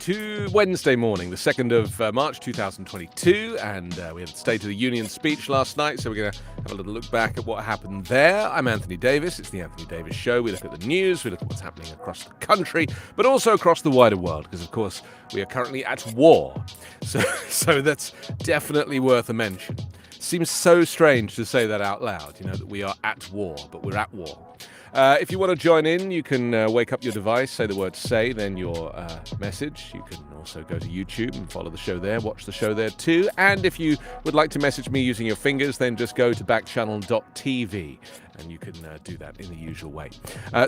to Wednesday morning, the 2nd of March 2022, and we had the State of the Union speech last night, so we're going to have a little look back at what happened there. I'm Anthony Davis. It's the Anthony Davis Show. We look at the news, we look at what's happening across the country, but also across the wider world, because, of course, we are currently at war. So that's definitely worth a mention. Seems so strange to say that out loud, that we are at war, but we're at war. If you want to join in, you can wake up your device, say the word "say," then your message. You can also go to YouTube and follow the show there, watch the show there too. And if you would like to message me using your fingers, then just go to backchannel.tv and you can do that in the usual way.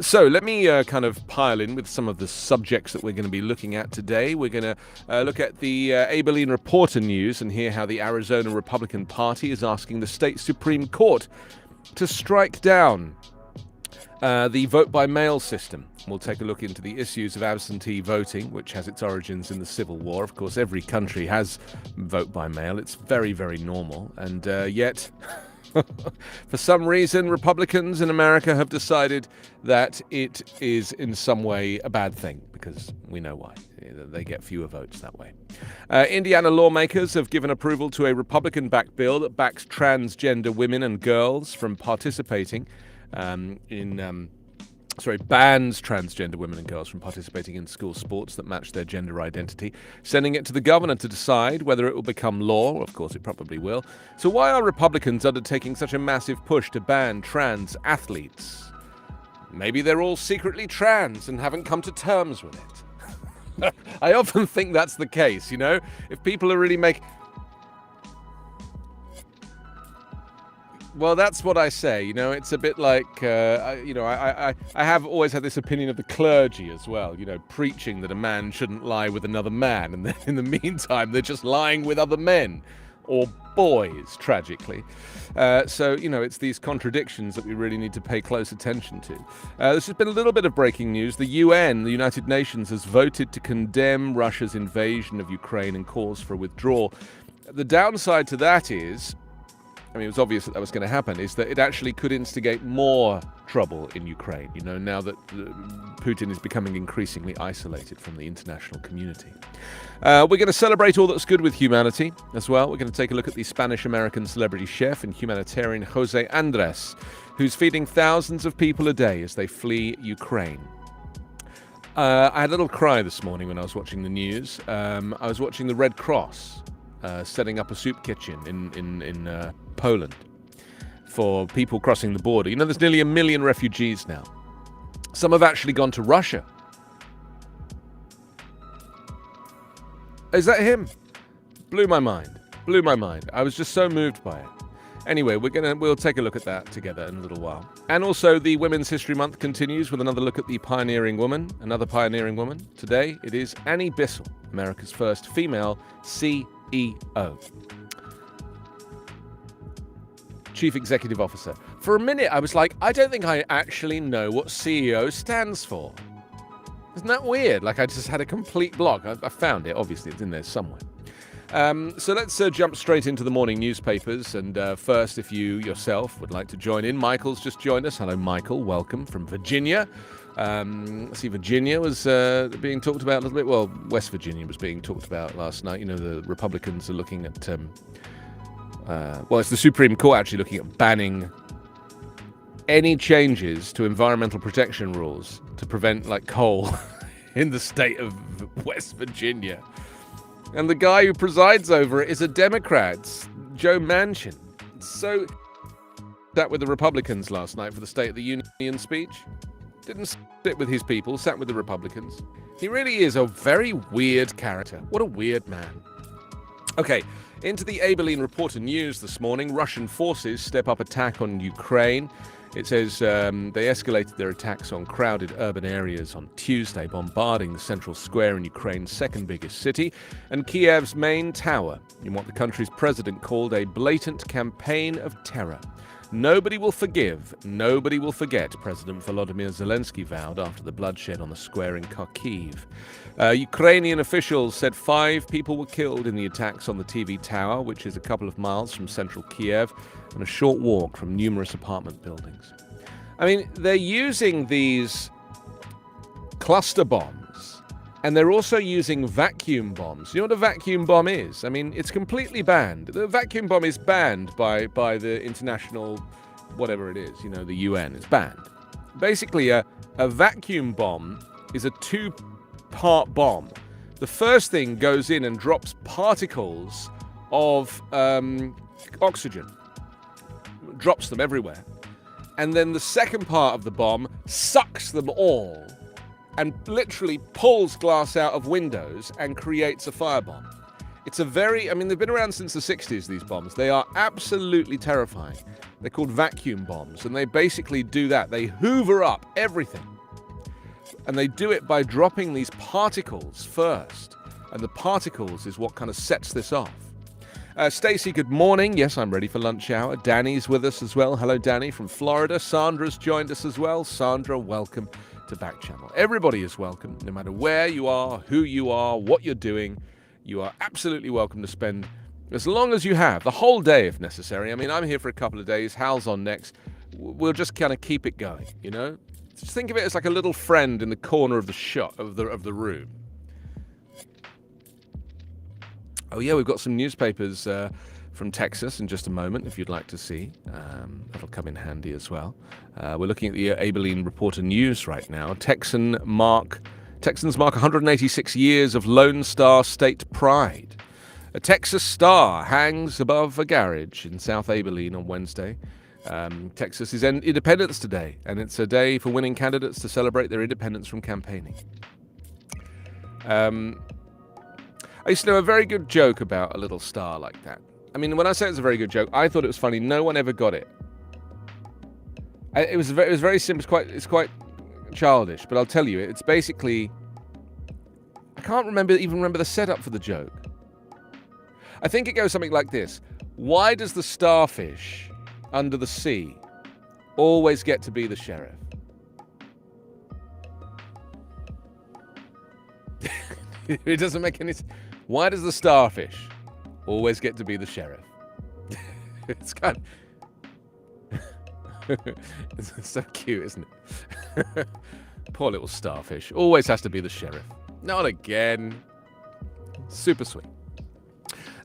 So let me kind of pile in with some of the subjects that we're going to be looking at today. We're going to look at the Abilene Reporter news and hear how the Arizona Republican Party is asking the state Supreme Court to strike down the vote-by-mail system. We'll take a look into the issues of absentee voting, which has its origins in the Civil War. Of course, every country has vote-by-mail. It's very, very normal. And yet, for some reason, Republicans in America have decided that it is in some way a bad thing, because we know why. They get fewer votes that way. Indiana lawmakers have given approval to a Republican-backed bill that backs transgender women and girls from participating bans transgender women and girls from participating in school sports that match their gender identity, sending it to the governor to decide whether it will become law. Of course, it probably will. So why are Republicans undertaking such a massive push to ban trans athletes? Maybe they're all secretly trans and haven't come to terms with it. I often think that's the case, If people are really Well, that's what I say. It's a bit like, I have always had this opinion of the clergy as well, preaching that a man shouldn't lie with another man. And then in the meantime, they're just lying with other men or boys, tragically. So, it's these contradictions that we really need to pay close attention to. This has been a little bit of breaking news. The UN, the United Nations, has voted to condemn Russia's invasion of Ukraine and calls for a withdrawal. The downside to that is, it was obvious that was going to happen, is that it actually could instigate more trouble in Ukraine, now that Putin is becoming increasingly isolated from the international community. We're going to celebrate all that's good with humanity as well. We're going to take a look at the Spanish-American celebrity chef and humanitarian Jose Andres, who's feeding thousands of people a day as they flee Ukraine. I had a little cry this morning when I was watching the news. I was watching the Red Cross setting up a soup kitchen in Poland for people crossing the border. There's nearly 1 million refugees now. Some have actually gone to Russia. Is that him? Blew my mind. I was just so moved by it. Anyway, we'll take a look at that together in a little while. And also, the Women's History Month continues with another look at another pioneering woman. Today, it is Annie Bissell, America's first female CEO. Chief Executive Officer. For a minute, I was like, I don't think I actually know what CEO stands for. Isn't that weird? I just had a complete block. I found it. Obviously, it's in there somewhere. So let's jump straight into the morning newspapers. And first, if you yourself would like to join in, Michael's just joined us. Hello, Michael. Welcome from Virginia. Virginia was being talked about a little bit. Well, West Virginia was being talked about last night. The Republicans are looking at... it's the Supreme Court actually looking at banning any changes to environmental protection rules to prevent, coal in the state of West Virginia. And the guy who presides over it is a Democrat, Joe Manchin. So, sat with the Republicans last night for the State of the Union speech. Didn't sit with his people, sat with the Republicans. He really is a very weird character. What a weird man. Okay, into the Abilene Reporter news this morning. Russian forces step up attack on Ukraine. It says they escalated their attacks on crowded urban areas on Tuesday, bombarding the central square in Ukraine's second biggest city and Kiev's main tower in what the country's president called a blatant campaign of terror. Nobody will forgive, nobody will forget, President Volodymyr Zelensky vowed after the bloodshed on the square in Kharkiv. Ukrainian officials said 5 people were killed in the attacks on the TV tower, which is a couple of miles from central Kiev and a short walk from numerous apartment buildings. They're using these cluster bombs And they're also using vacuum bombs. You know what a vacuum bomb is? I mean, it's completely banned. The vacuum bomb is banned by the international, whatever it is, the UN. It's banned. Basically, a vacuum bomb is a two-part bomb. The first thing goes in and drops particles of oxygen. Drops them everywhere. And then the second part of the bomb sucks them all and literally pulls glass out of windows and creates a firebomb. It's they've been around since the 60s, these bombs. They are absolutely terrifying. They're called vacuum bombs, and they basically do that. They hoover up everything. And they do it by dropping these particles first. And the particles is what kind of sets this off. Stacey, good morning. Yes, I'm ready for lunch hour. Danny's with us as well. Hello, Danny from Florida. Sandra's joined us as well. Sandra, welcome to Backchannel. Everybody is welcome, no matter where you are, who you are, what you're doing. You are absolutely welcome to spend as long as you have, the whole day if necessary. I mean, I'm here for a couple of days. Hal's on next. We'll just kind of keep it going, Just think of it as like a little friend in the corner of the shot of the room. Oh yeah, we've got some newspapers from Texas in just a moment, if you'd like to see. That'll come in handy as well. We're looking at the Abilene Reporter News right now. Texans mark 186 years of Lone Star State pride. A Texas star hangs above a garage in South Abilene on Wednesday. Texas is Independence Day, and it's a day for winning candidates to celebrate their independence from campaigning. I used to know a very good joke about a little star like that. I mean, when I say it's a very good joke, I thought it was funny. No one ever got it. It was very simple. It's quite childish, but I'll tell you, it's basically, I can't remember the setup for the joke. I think it goes something like this: why does the starfish under the sea always get to be the sheriff? It doesn't make any sense. Why does the starfish always get to be the sheriff? It's kind of... It's so cute, isn't it? Poor little starfish. Always has to be the sheriff. Not again. Super sweet.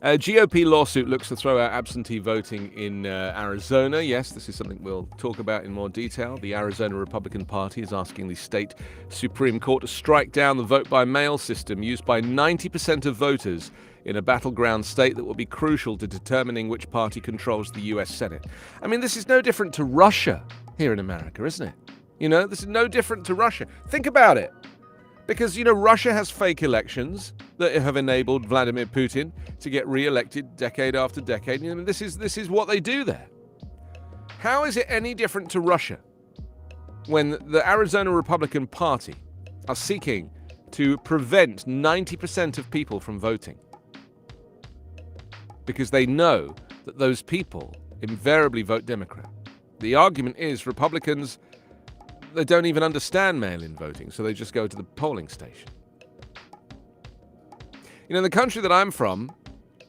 A GOP lawsuit looks to throw out absentee voting in Arizona. Yes, this is something we'll talk about in more detail. The Arizona Republican Party is asking the state Supreme Court to strike down the vote-by-mail system used by 90% of voters in a battleground state that will be crucial to determining which party controls the U.S. Senate. I mean, this is no different to Russia here in America, isn't it? This is no different to Russia. Think about it. Because, Russia has fake elections that have enabled Vladimir Putin to get re-elected decade after decade. This is what they do there. How is it any different to Russia when the Arizona Republican Party are seeking to prevent 90% of people from voting? Because they know that those people invariably vote Democrat. The argument is Republicans, they don't even understand mail-in voting, so they just go to the polling station. In the country that I'm from,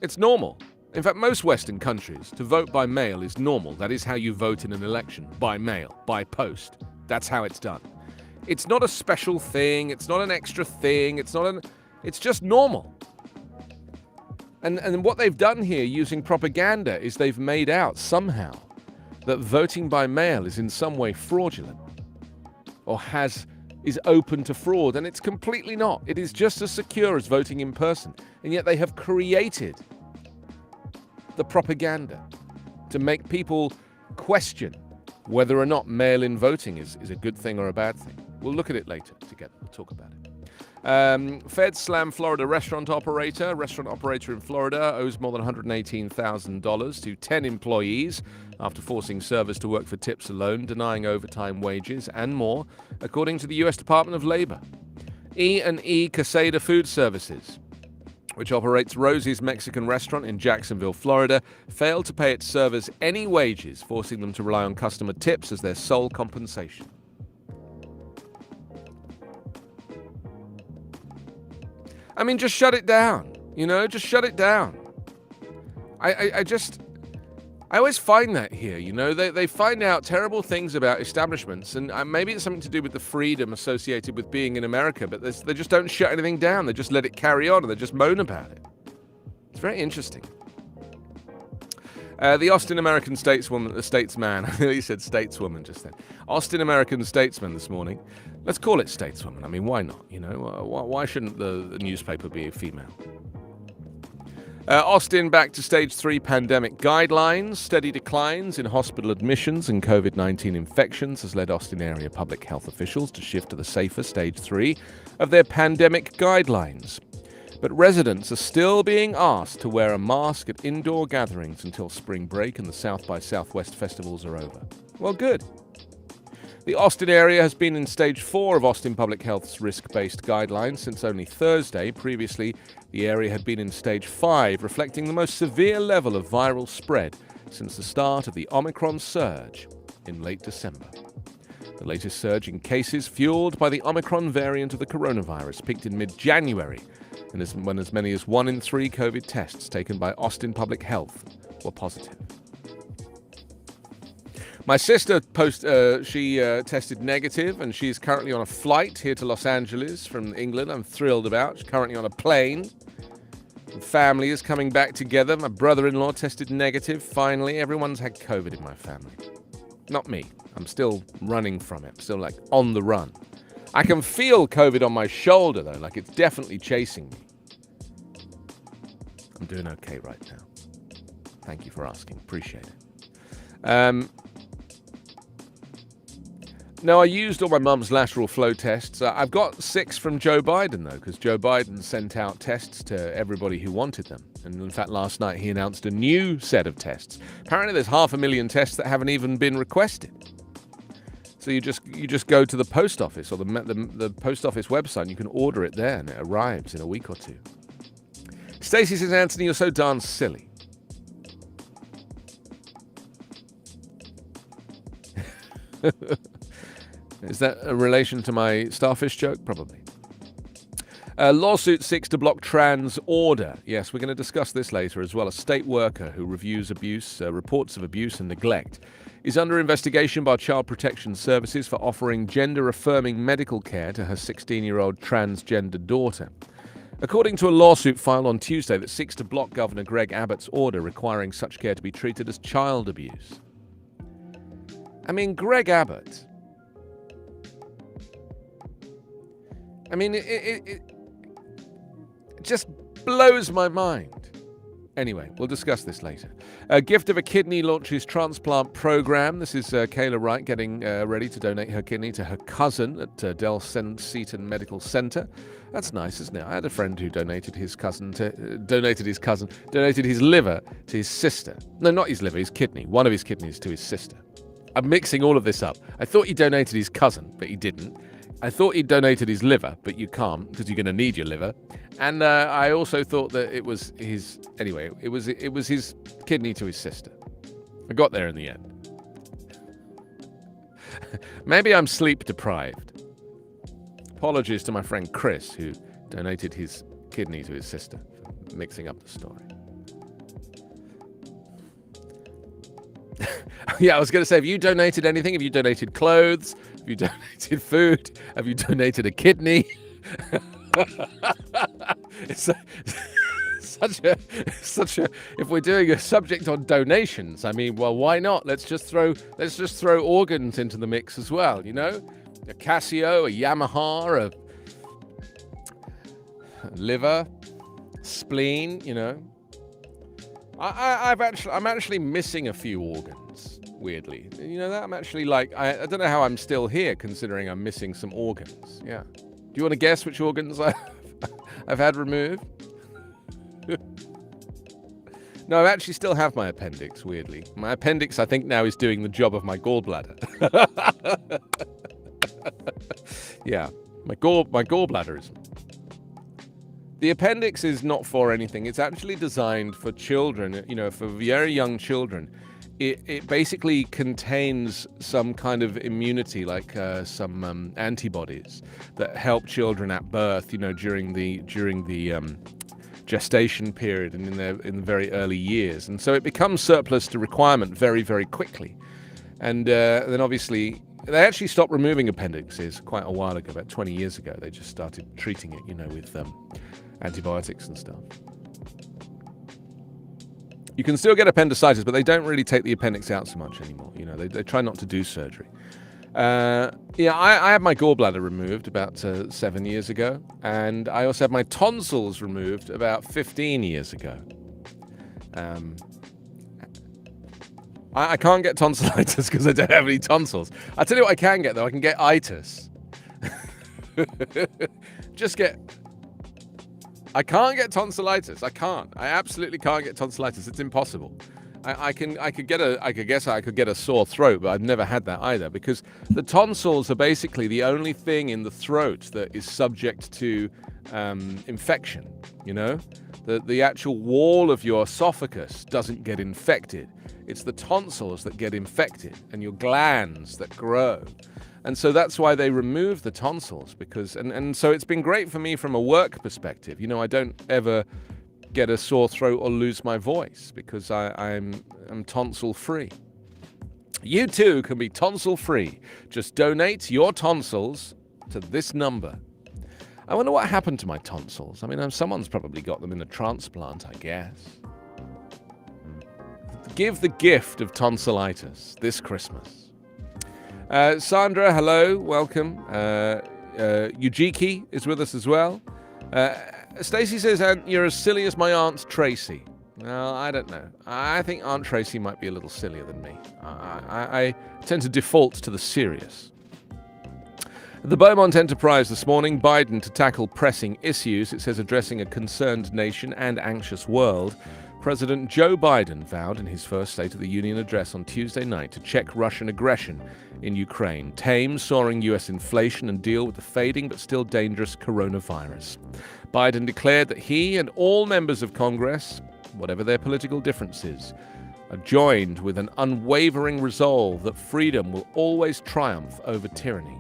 it's normal. In fact, most Western countries, to vote by mail is normal. That is how you vote in an election, by mail, by post. That's how it's done. It's not a special thing. It's not an extra thing. It's just normal. And what they've done here using propaganda is they've made out somehow that voting by mail is in some way fraudulent or is open to fraud, and it's completely not. It is just as secure as voting in person, and yet they have created the propaganda to make people question whether or not mail-in voting is a good thing or a bad thing. We'll look at it later together. We'll talk about it. Feds slam Florida restaurant operator. Restaurant operator in Florida owes more than $118,000 to 10 employees after forcing servers to work for tips alone, denying overtime wages, and more, according to the U.S. Department of Labor. E&E Casada Food Services, which operates Rosie's Mexican restaurant in Jacksonville, Florida, failed to pay its servers any wages, forcing them to rely on customer tips as their sole compensation. I mean, just shut it down. Just shut it down. I always find that here, they find out terrible things about establishments, and maybe it's something to do with the freedom associated with being in America, but they just don't shut anything down. They just let it carry on, and they just moan about it. It's very interesting. The Austin American statesman, I nearly said stateswoman just then. Austin American statesman this morning. Let's call it stateswoman. I mean, why not? Why shouldn't the newspaper be a female? Austin back to stage 3 pandemic guidelines. Steady declines in hospital admissions and COVID-19 infections has led Austin area public health officials to shift to the safer stage 3 of their pandemic guidelines. But residents are still being asked to wear a mask at indoor gatherings until spring break and the South by Southwest festivals are over. Well, good. The Austin area has been in stage 4 of Austin Public Health's risk-based guidelines since only Thursday. Previously, the area had been in stage 5, reflecting the most severe level of viral spread since the start of the Omicron surge in late December. The latest surge in cases, fueled by the Omicron variant of the coronavirus, peaked in mid-January, and when as many as 1 in 3 COVID tests taken by Austin Public Health were positive. My sister tested negative, and she's currently on a flight here to Los Angeles from England. I'm thrilled about. She's currently on a plane. The family is coming back together. My brother-in-law tested negative. Finally, everyone's had COVID in my family. Not me. I'm still running from it. I'm still on the run. I can feel COVID on my shoulder though, it's definitely chasing me. I'm doing okay right now. Thank you for asking. Appreciate it. No, I used all my mum's lateral flow tests. I've got 6 from Joe Biden, though, because Joe Biden sent out tests to everybody who wanted them. And in fact, last night he announced a new set of tests. Apparently there's 500,000 tests that haven't even been requested. So you just go to the post office or the post office website and you can order it there and it arrives in a week or 2. Stacey says, Anthony, you're so darn silly. Is that a relation to my starfish joke? Probably. Lawsuit seeks to block trans order. Yes, we're going to discuss this later as well. A state worker who reviews reports of abuse and neglect is under investigation by Child Protection Services for offering gender-affirming medical care to her 16-year-old transgender daughter. According to a lawsuit filed on Tuesday that seeks to block Governor Greg Abbott's order requiring such care to be treated as child abuse. I mean, Greg Abbott... it just blows my mind. Anyway, we'll discuss this later. A gift of a kidney launches transplant program. This is Kayla Wright getting ready to donate her kidney to her cousin at Del Seaton Medical Center. That's nice, isn't it? I had a friend who donated his liver to his sister. No, not his liver, his kidney. One of his kidneys to his sister. I'm mixing all of this up. I thought he donated his cousin, but he didn't. I thought he donated his liver, but you can't because you're going to need your liver. And I also thought that it was his... Anyway, it was his kidney to his sister. I got there in the end. Maybe I'm sleep deprived. Apologies to my friend Chris, who donated his kidney to his sister for mixing up the story. Yeah, I was going to say, have you donated anything? Have you donated clothes? Have you donated food? Have you donated a kidney? It's such a. If we're doing a subject on donations, I mean, well, why not? Let's just throw organs into the mix as well. A Casio, a Yamaha, a liver, spleen. I'm actually missing a few organs. Weirdly, that I'm actually I don't know how I'm still here considering I'm missing some organs. Yeah. Do you want to guess which organs I've had removed? No, I actually still have my appendix, weirdly. My appendix, I think, now is doing the job of my gallbladder. Yeah, my gallbladder is... The appendix is not for anything. It's actually designed for children, for very young children. It basically contains some kind of immunity, like some antibodies that help children at birth, during the gestation period and in the very early years. And so it becomes surplus to requirement very, very quickly. And then obviously they actually stopped removing appendixes quite a while ago, about 20 years ago. They just started treating it, with antibiotics and stuff. You can still get appendicitis, but they don't really take the appendix out so much anymore. They try not to do surgery. I had my gallbladder removed about 7 years ago, and I also had my tonsils removed about 15 years ago. I can't get tonsillitis because I don't have any tonsils. I tell you what I can get, though. I can get itis. I can't get tonsillitis. I can't. I absolutely can't get tonsillitis. It's impossible. I could get a sore throat, but I've never had that either, because the tonsils are basically the only thing in the throat that is subject to infection. The actual wall of your esophagus doesn't get infected. It's the tonsils that get infected and your glands that grow. And so that's why they remove the tonsils, because and so it's been great for me from a work perspective. I don't ever get a sore throat or lose my voice because I'm tonsil free. You too can be tonsil free. Just donate your tonsils to this number. I wonder what happened to my tonsils. Someone's probably got them in a transplant, I guess. Give the gift of tonsillitis this Christmas. Sandra, hello, welcome. Yujiki is with us as well. Stacey says, you're as silly as my Aunt Tracy. Well, I don't know. I think Aunt Tracy might be a little sillier than me. I tend to default to the serious. The Beaumont Enterprise this morning, Biden to tackle pressing issues. It says addressing a concerned nation and anxious world. President Joe Biden vowed in his first State of the Union address on Tuesday night to check Russian aggression in Ukraine, tame soaring U.S. inflation, and deal with the fading but still dangerous coronavirus. Biden declared that he and all members of Congress, whatever their political differences, are joined with an unwavering resolve that freedom will always triumph over tyranny.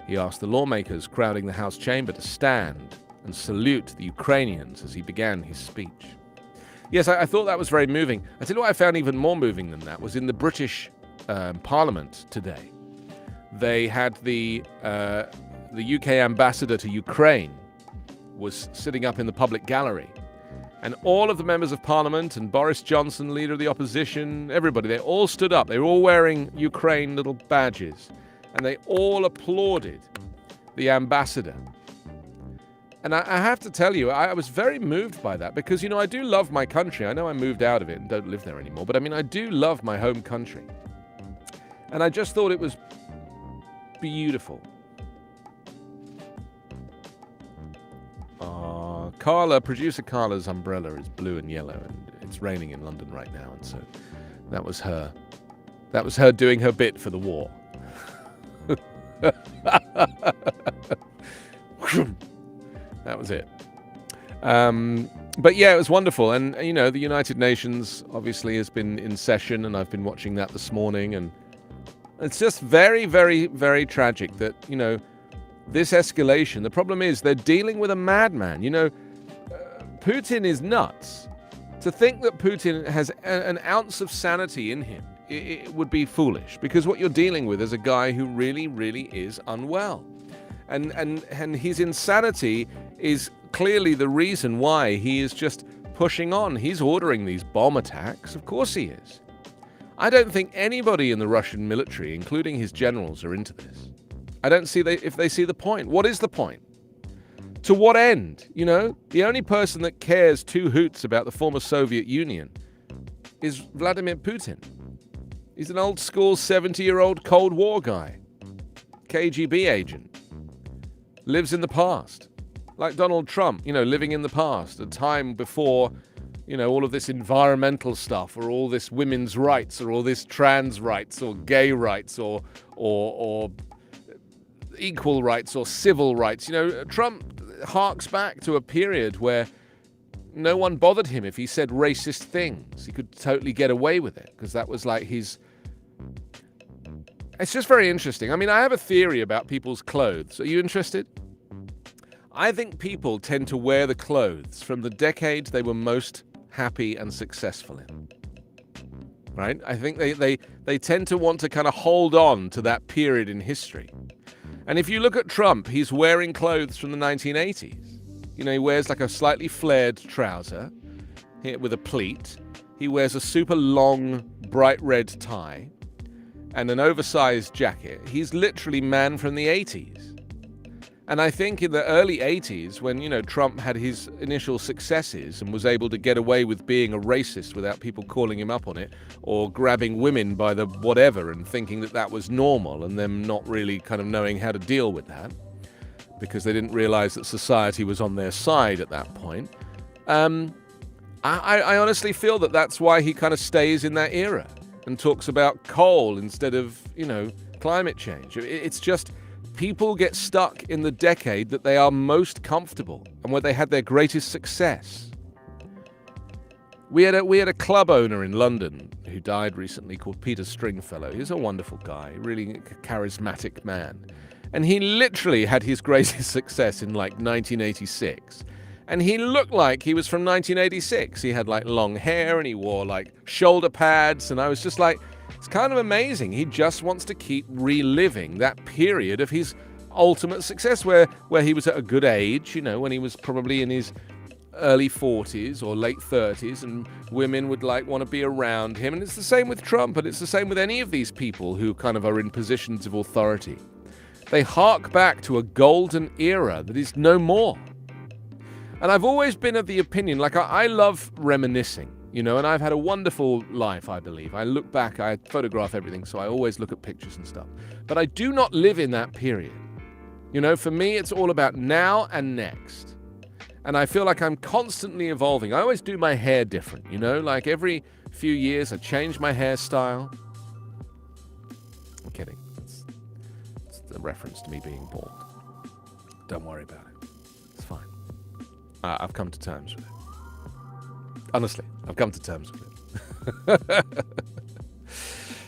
He asked the lawmakers crowding the House chamber to stand and salute the Ukrainians as he began his speech. Yes, I thought that was very moving. I tell you what I found even more moving than that was in the British Parliament today. They had the UK ambassador to Ukraine was sitting up in the public gallery. And all of the members of Parliament and Boris Johnson, leader of the opposition, everybody, they all stood up. They were all wearing Ukraine little badges. And they all applauded the ambassador. And I have to tell you, I was very moved by that because, I do love my country. I know I moved out of it and don't live there anymore. But I do love my home country. And I just thought it was beautiful. Producer Carla's umbrella is blue and yellow, and it's raining in London right now. And so that was her. That was her doing her bit for the war. That was it. But yeah, it was wonderful. And, the United Nations obviously has been in session, and I've been watching that this morning. And it's just very, very, very tragic that, this escalation. The problem is they're dealing with a madman. Putin is nuts. To think that Putin has an ounce of sanity in him, it would be foolish, because what you're dealing with is a guy who really, really is unwell. And his insanity is clearly the reason why he is just pushing on. He's ordering these bomb attacks. Of course he is. I don't think anybody in the Russian military, including his generals, are into this. I don't see if they see the point. What is the point? To what end? The only person that cares two hoots about the former Soviet Union is Vladimir Putin. He's an old school 70-year-old Cold War guy. KGB agent. Lives in the past. Like Donald Trump, living in the past. A time before, all of this environmental stuff, or all this women's rights, or all this trans rights, or gay rights, or equal rights, or civil rights. Trump harks back to a period where no one bothered him if he said racist things. He could totally get away with it, because that was like his... It's just very interesting. I have a theory about people's clothes. Are you interested? I think people tend to wear the clothes from the decade they were most happy and successful in. Right? I think they tend to want to kind of hold on to that period in history. And if you look at Trump, he's wearing clothes from the 1980s. You know, he wears like a slightly flared trouser with a pleat. He wears a super long, bright red tie and an oversized jacket. He's literally man from the 80s. And I think in the early 80s, when, you know, Trump had his initial successes and was able to get away with being a racist without people calling him up on it, or grabbing women by the whatever and thinking that that was normal, and them not really kind of knowing how to deal with that, because they didn't realize that society was on their side at that point. I honestly feel that that's why he kind of stays in that era and talks about coal instead of, you know, climate change. It's just... people get stuck in the decade that they are most comfortable and where they had their greatest success. We had a club owner in London who died recently called Peter Stringfellow. He's a wonderful guy, really charismatic man. And he literally had his greatest success in like 1986. And he looked like he was from 1986. He had like long hair and he wore like shoulder pads. And I was just like... it's kind of amazing. He just wants to keep reliving that period of his ultimate success where he was at a good age, you know, when he was probably in his early 40s or late 30s, and women would like want to be around him. And it's the same with Trump, and it's the same with any of these people who kind of are in positions of authority. They hark back to a golden era that is no more. And I've always been of the opinion, like I love reminiscing. You know, and I've had a wonderful life, I believe. I look back, I photograph everything, so I always look at pictures and stuff. But I do not live in that period. You know, for me, it's all about now and next. And I feel like I'm constantly evolving. I always do my hair different, you know? Like every few years, I change my hairstyle. I'm kidding. It's a reference to me being bald. Don't worry about it. It's fine. I've come to terms with it. Honestly, I've come to terms with it.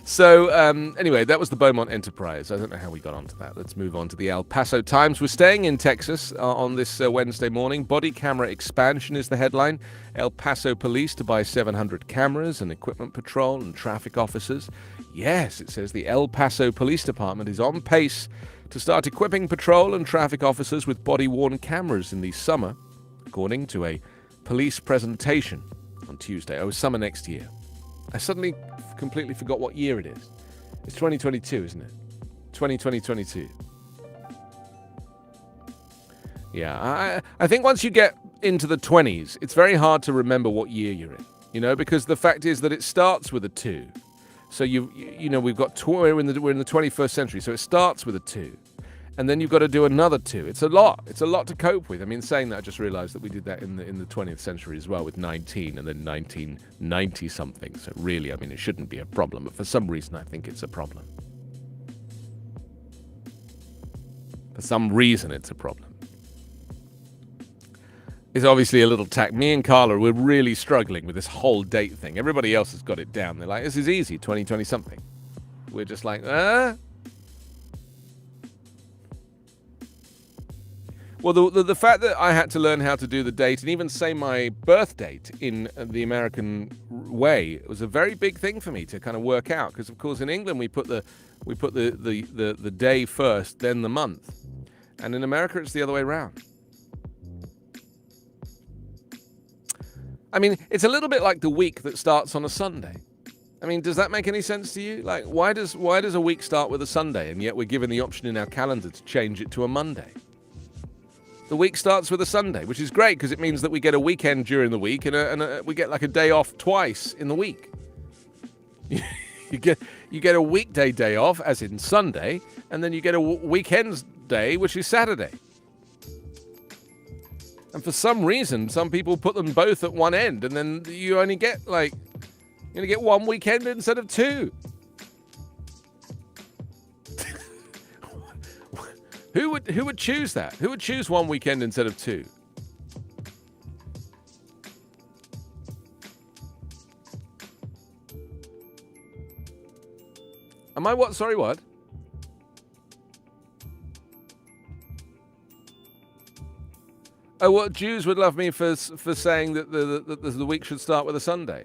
So, anyway, that was the Beaumont Enterprise. I don't know how we got onto that. Let's move on to the El Paso Times. We're staying in Texas on this Wednesday morning. Body camera expansion is the headline. El Paso police to buy 700 cameras and equipment patrol and traffic officers. Yes, it says the El Paso Police Department is on pace to start equipping patrol and traffic officers with body-worn cameras in the summer, according to a police presentation on Tuesday. Oh, summer next year. I suddenly completely forgot what year it is. It's 2022, isn't it? 2022. Yeah, I think once you get into the 20s, it's very hard to remember what year you're in. You know, because the fact is that it starts with a 2. So you know, we've got we're in the 21st century, so it starts with a 2. And then you've got to do another 2. It's a lot. It's a lot to cope with. I mean, saying that, I just realized that we did that in the 20th century as well with 19 and then 1990 something. So really, I mean, it shouldn't be a problem. But for some reason, I think it's a problem. For some reason, it's a problem. It's obviously a little tack. Me and Carla, we're really struggling with this whole date thing. Everybody else has got it down. They're like, this is easy, 2020 something. We're just like, Well, the fact that I had to learn how to do the date and even say my birth date in the American way was a very big thing for me to kind of work out. Because of course in England we put the day first, then the month, and in America it's the other way around. I mean, it's a little bit like the week that starts on a Sunday. I mean, does that make any sense to you? Like, why does a week start with a Sunday, and yet we're given the option in our calendar to change it to a Monday? The week starts with a Sunday, which is great because it means that we get a weekend during the week and we get like a day off twice in the week. You get a weekday day off, as in Sunday, and then you get a weekend day, which is Saturday. And for some reason, some people put them both at one end, and then you only get one weekend instead of 2. Who would choose that? Who would choose one weekend instead of 2? Am I what? Sorry, what? Oh, what Jews would love me for saying that the week should start with a Sunday.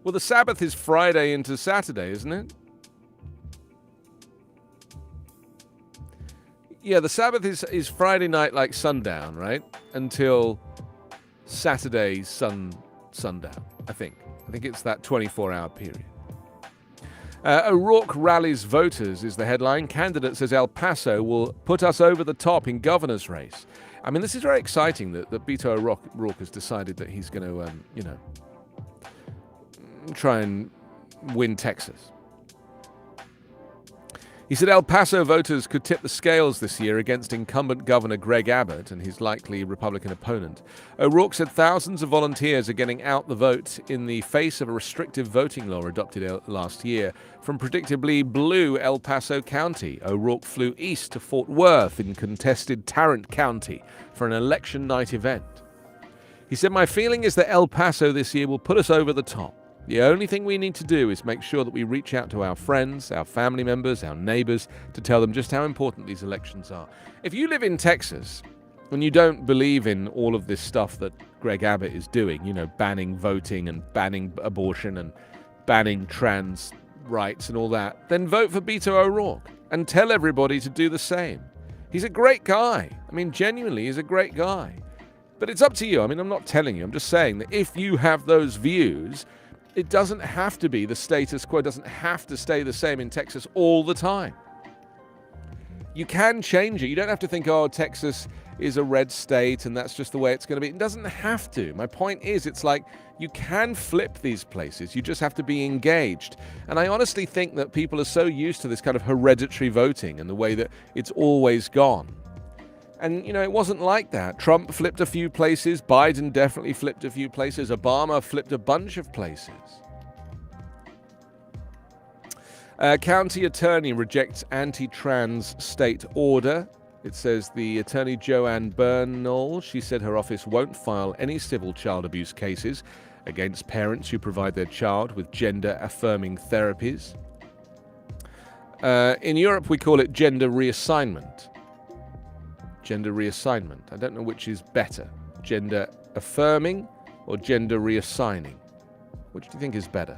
Well, the Sabbath is Friday into Saturday, isn't it? Yeah, the Sabbath is Friday night, like sundown, right? Until Saturday sundown, I think. I think it's that 24-hour period. O'Rourke rallies voters is the headline. Candidate says El Paso will put us over the top in governor's race. I mean, this is very exciting that Beto O'Rourke has decided that he's going to, try and win Texas. He said El Paso voters could tip the scales this year against incumbent Governor Greg Abbott and his likely Republican opponent. O'Rourke said thousands of volunteers are getting out the vote in the face of a restrictive voting law adopted last year. From predictably blue El Paso County, O'Rourke flew east to Fort Worth in contested Tarrant County for an election night event. He said, "My feeling is that El Paso this year will put us over the top. The only thing we need to do is make sure that we reach out to our friends, our family members, our neighbors to tell them just how important these elections are." If you live in Texas and you don't believe in all of this stuff that Greg Abbott is doing, banning voting and banning abortion and banning trans rights and all that, then vote for Beto O'Rourke and tell everybody to do the same. He's a great guy. I mean, genuinely, he's a great guy. But it's up to you. I mean, I'm not telling you. I'm just saying that if you have those views, it doesn't have to be the status quo. It doesn't have to stay the same in Texas all the time. You can change it. You don't have to think, oh, Texas is a red state and that's just the way it's going to be. It doesn't have to. My point is, it's like you can flip these places. You just have to be engaged. And I honestly think that people are so used to this kind of hereditary voting and the way that it's always gone. And, it wasn't like that. Trump flipped a few places. Biden definitely flipped a few places. Obama flipped a bunch of places. County attorney rejects anti-trans state order. It says the attorney Joanne Bernal, she said her office won't file any civil child abuse cases against parents who provide their child with gender-affirming therapies. In Europe, we call it gender reassignment. Gender reassignment. I don't know which is better, gender affirming or gender reassigning. Which do you think is better?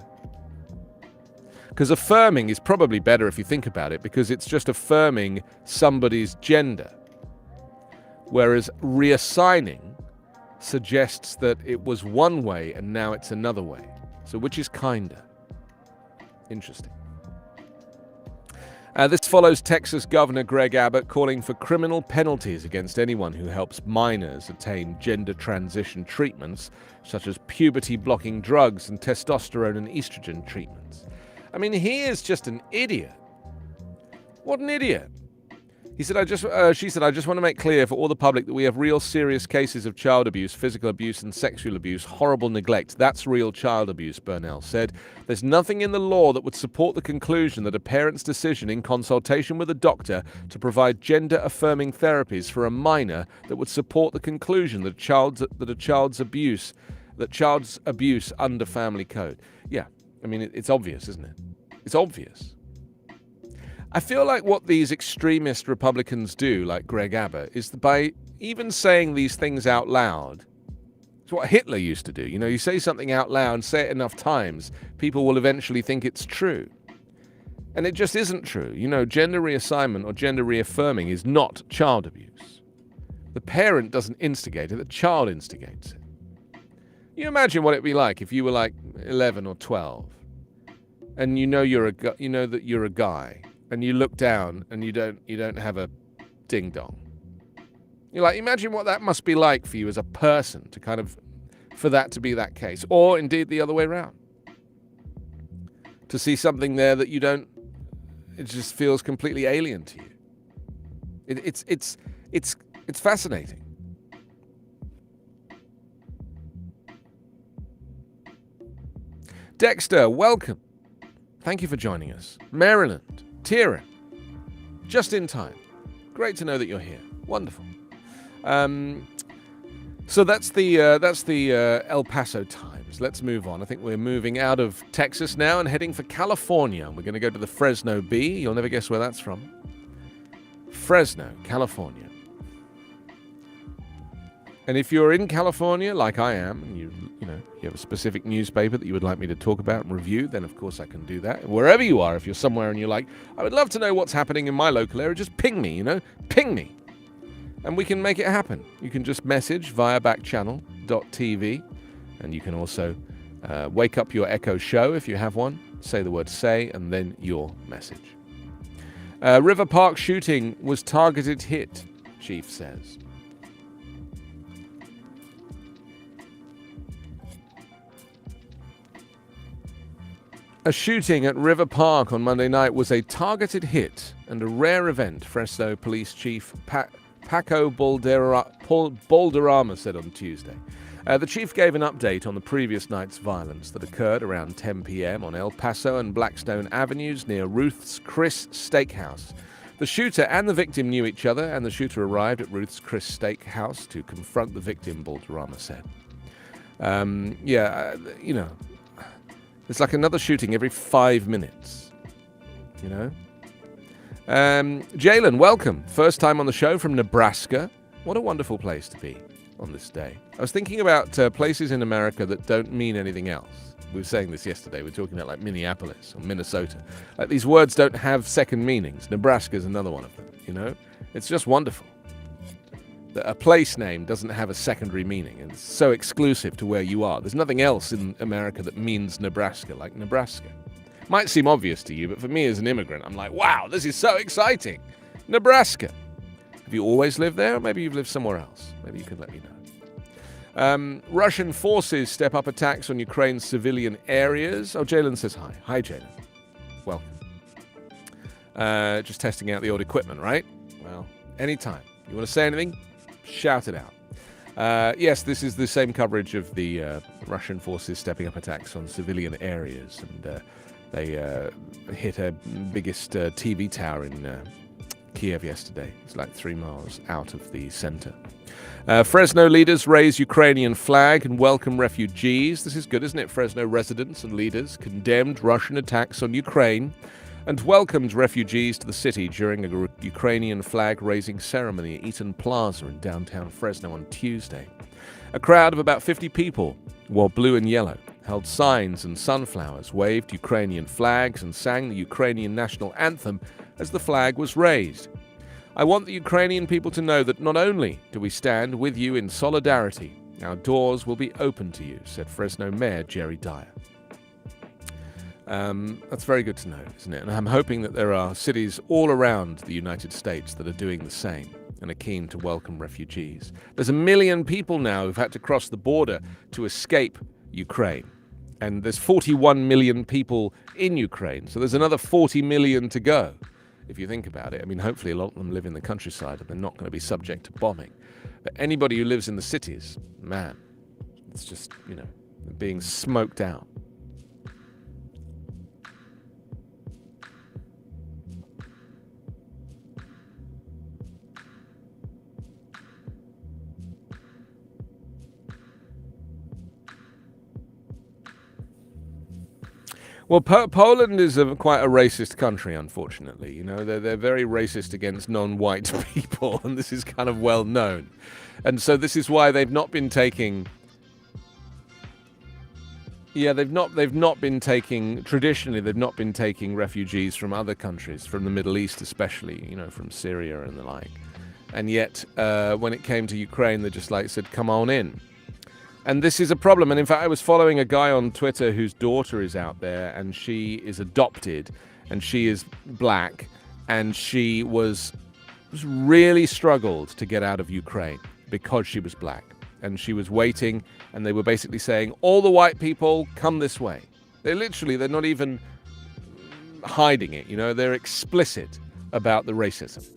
Because affirming is probably better if you think about it, because it's just affirming somebody's gender. Whereas reassigning suggests that it was one way and now it's another way. So which is kinder? Interesting. This follows Texas Governor Greg Abbott calling for criminal penalties against anyone who helps minors attain gender transition treatments, such as puberty-blocking drugs and testosterone and estrogen treatments. I mean, he is just an idiot. What an idiot. She said, I just want to make clear for all the public that we have real serious cases of child abuse, physical abuse, and sexual abuse, horrible neglect. That's real child abuse, Bernal said. There's nothing in the law that would support the conclusion that a parent's decision in consultation with a doctor to provide gender-affirming therapies for a minor that would support the conclusion that child's abuse under family code. Yeah, I mean, it's obvious, isn't it? It's obvious. I feel like what these extremist Republicans do, like Greg Abbott, is by even saying these things out loud. It's what Hitler used to do. You say something out loud, say it enough times, people will eventually think it's true. And it just isn't true. Gender reassignment or gender reaffirming is not child abuse. The parent doesn't instigate it, the child instigates it. You imagine what it'd be like if you were like 11 or 12, and you know that you're a guy. And you look down and you don't have a ding dong. You're like, imagine what that must be like for you as a person for that to be that case, or indeed the other way around. To see something there that it just feels completely alien to you. It's fascinating. Dexter, welcome. Thank you for joining us. Maryland. Tieran, just in time. Great to know that you're here. Wonderful. So that's the El Paso Times. Let's move on. I think we're moving out of Texas now and heading for California. We're going to go to the Fresno Bee. You'll never guess where that's from. Fresno, California. And if you're in California, like I am, and you have a specific newspaper that you would like me to talk about and review, then of course I can do that. Wherever you are, if you're somewhere and you're like, I would love to know what's happening in my local area, just ping me, ping me. And we can make it happen. You can just message via backchannel.tv, and you can also wake up your Echo show if you have one, say the word say, and then your message. River Park shooting was targeted hit, Chief says. A shooting at River Park on Monday night was a targeted hit and a rare event, Fresno Police Chief Paco Balderrama said on Tuesday. The chief gave an update on the previous night's violence that occurred around 10 p.m. on El Paso and Blackstone Avenues near Ruth's Chris Steakhouse. The shooter and the victim knew each other, and the shooter arrived at Ruth's Chris Steakhouse to confront the victim, Balderrama said. It's like another shooting every 5 minutes, Jalen, welcome. First time on the show from Nebraska. What a wonderful place to be on this day. I was thinking about places in America that don't mean anything else. We were saying this yesterday. We were talking about like Minneapolis or Minnesota. Like these words don't have second meanings. Nebraska is another one of them, It's just wonderful that a place name doesn't have a secondary meaning. And it's so exclusive to where you are. There's nothing else in America that means Nebraska like Nebraska. Might seem obvious to you, but for me as an immigrant, I'm like, wow, this is so exciting. Nebraska. Have you always lived there, or maybe you've lived somewhere else? Maybe you can let me know. Russian forces step up attacks on Ukraine's civilian areas. Oh, Jalen says hi. Hi, Jalen. Welcome. Just testing out the old equipment, right? Well, anytime. You want to say anything? Shout it out. Yes, this is the same coverage of the Russian forces stepping up attacks on civilian areas. And they hit a biggest TV tower in Kiev yesterday. It's like 3 miles out of the center. Fresno leaders raise Ukrainian flag and welcome refugees. This is good, isn't it? Fresno residents and leaders condemned Russian attacks on Ukraine and welcomed refugees to the city during a Ukrainian flag-raising ceremony at Eaton Plaza in downtown Fresno on Tuesday. A crowd of about 50 people wore blue and yellow, held signs and sunflowers, waved Ukrainian flags, and sang the Ukrainian national anthem as the flag was raised. I want the Ukrainian people to know that not only do we stand with you in solidarity, our doors will be open to you, said Fresno Mayor Jerry Dyer. That's very good to know, isn't it? And I'm hoping that there are cities all around the United States that are doing the same and are keen to welcome refugees. There's 1 million people now who've had to cross the border to escape Ukraine. And there's 41 million people in Ukraine, so there's another 40 million to go, if you think about it. I mean, hopefully a lot of them live in the countryside and they're not going to be subject to bombing. But anybody who lives in the cities, man, it's just, being smoked out. Well, Poland is quite a racist country, unfortunately. They're very racist against non-white people, and this is kind of well known. And so this is why they've not been taking. Yeah, they've not been taking. Traditionally, they've not been taking refugees from other countries, from the Middle East, especially. From Syria and the like. And yet, when it came to Ukraine, they just said, "Come on in." And this is a problem. And in fact, I was following a guy on Twitter whose daughter is out there, and she is adopted, and she is black, and she was really struggled to get out of Ukraine because she was black. And she was waiting, and they were basically saying, all the white people, come this way. They're not even hiding it, they're explicit about the racism.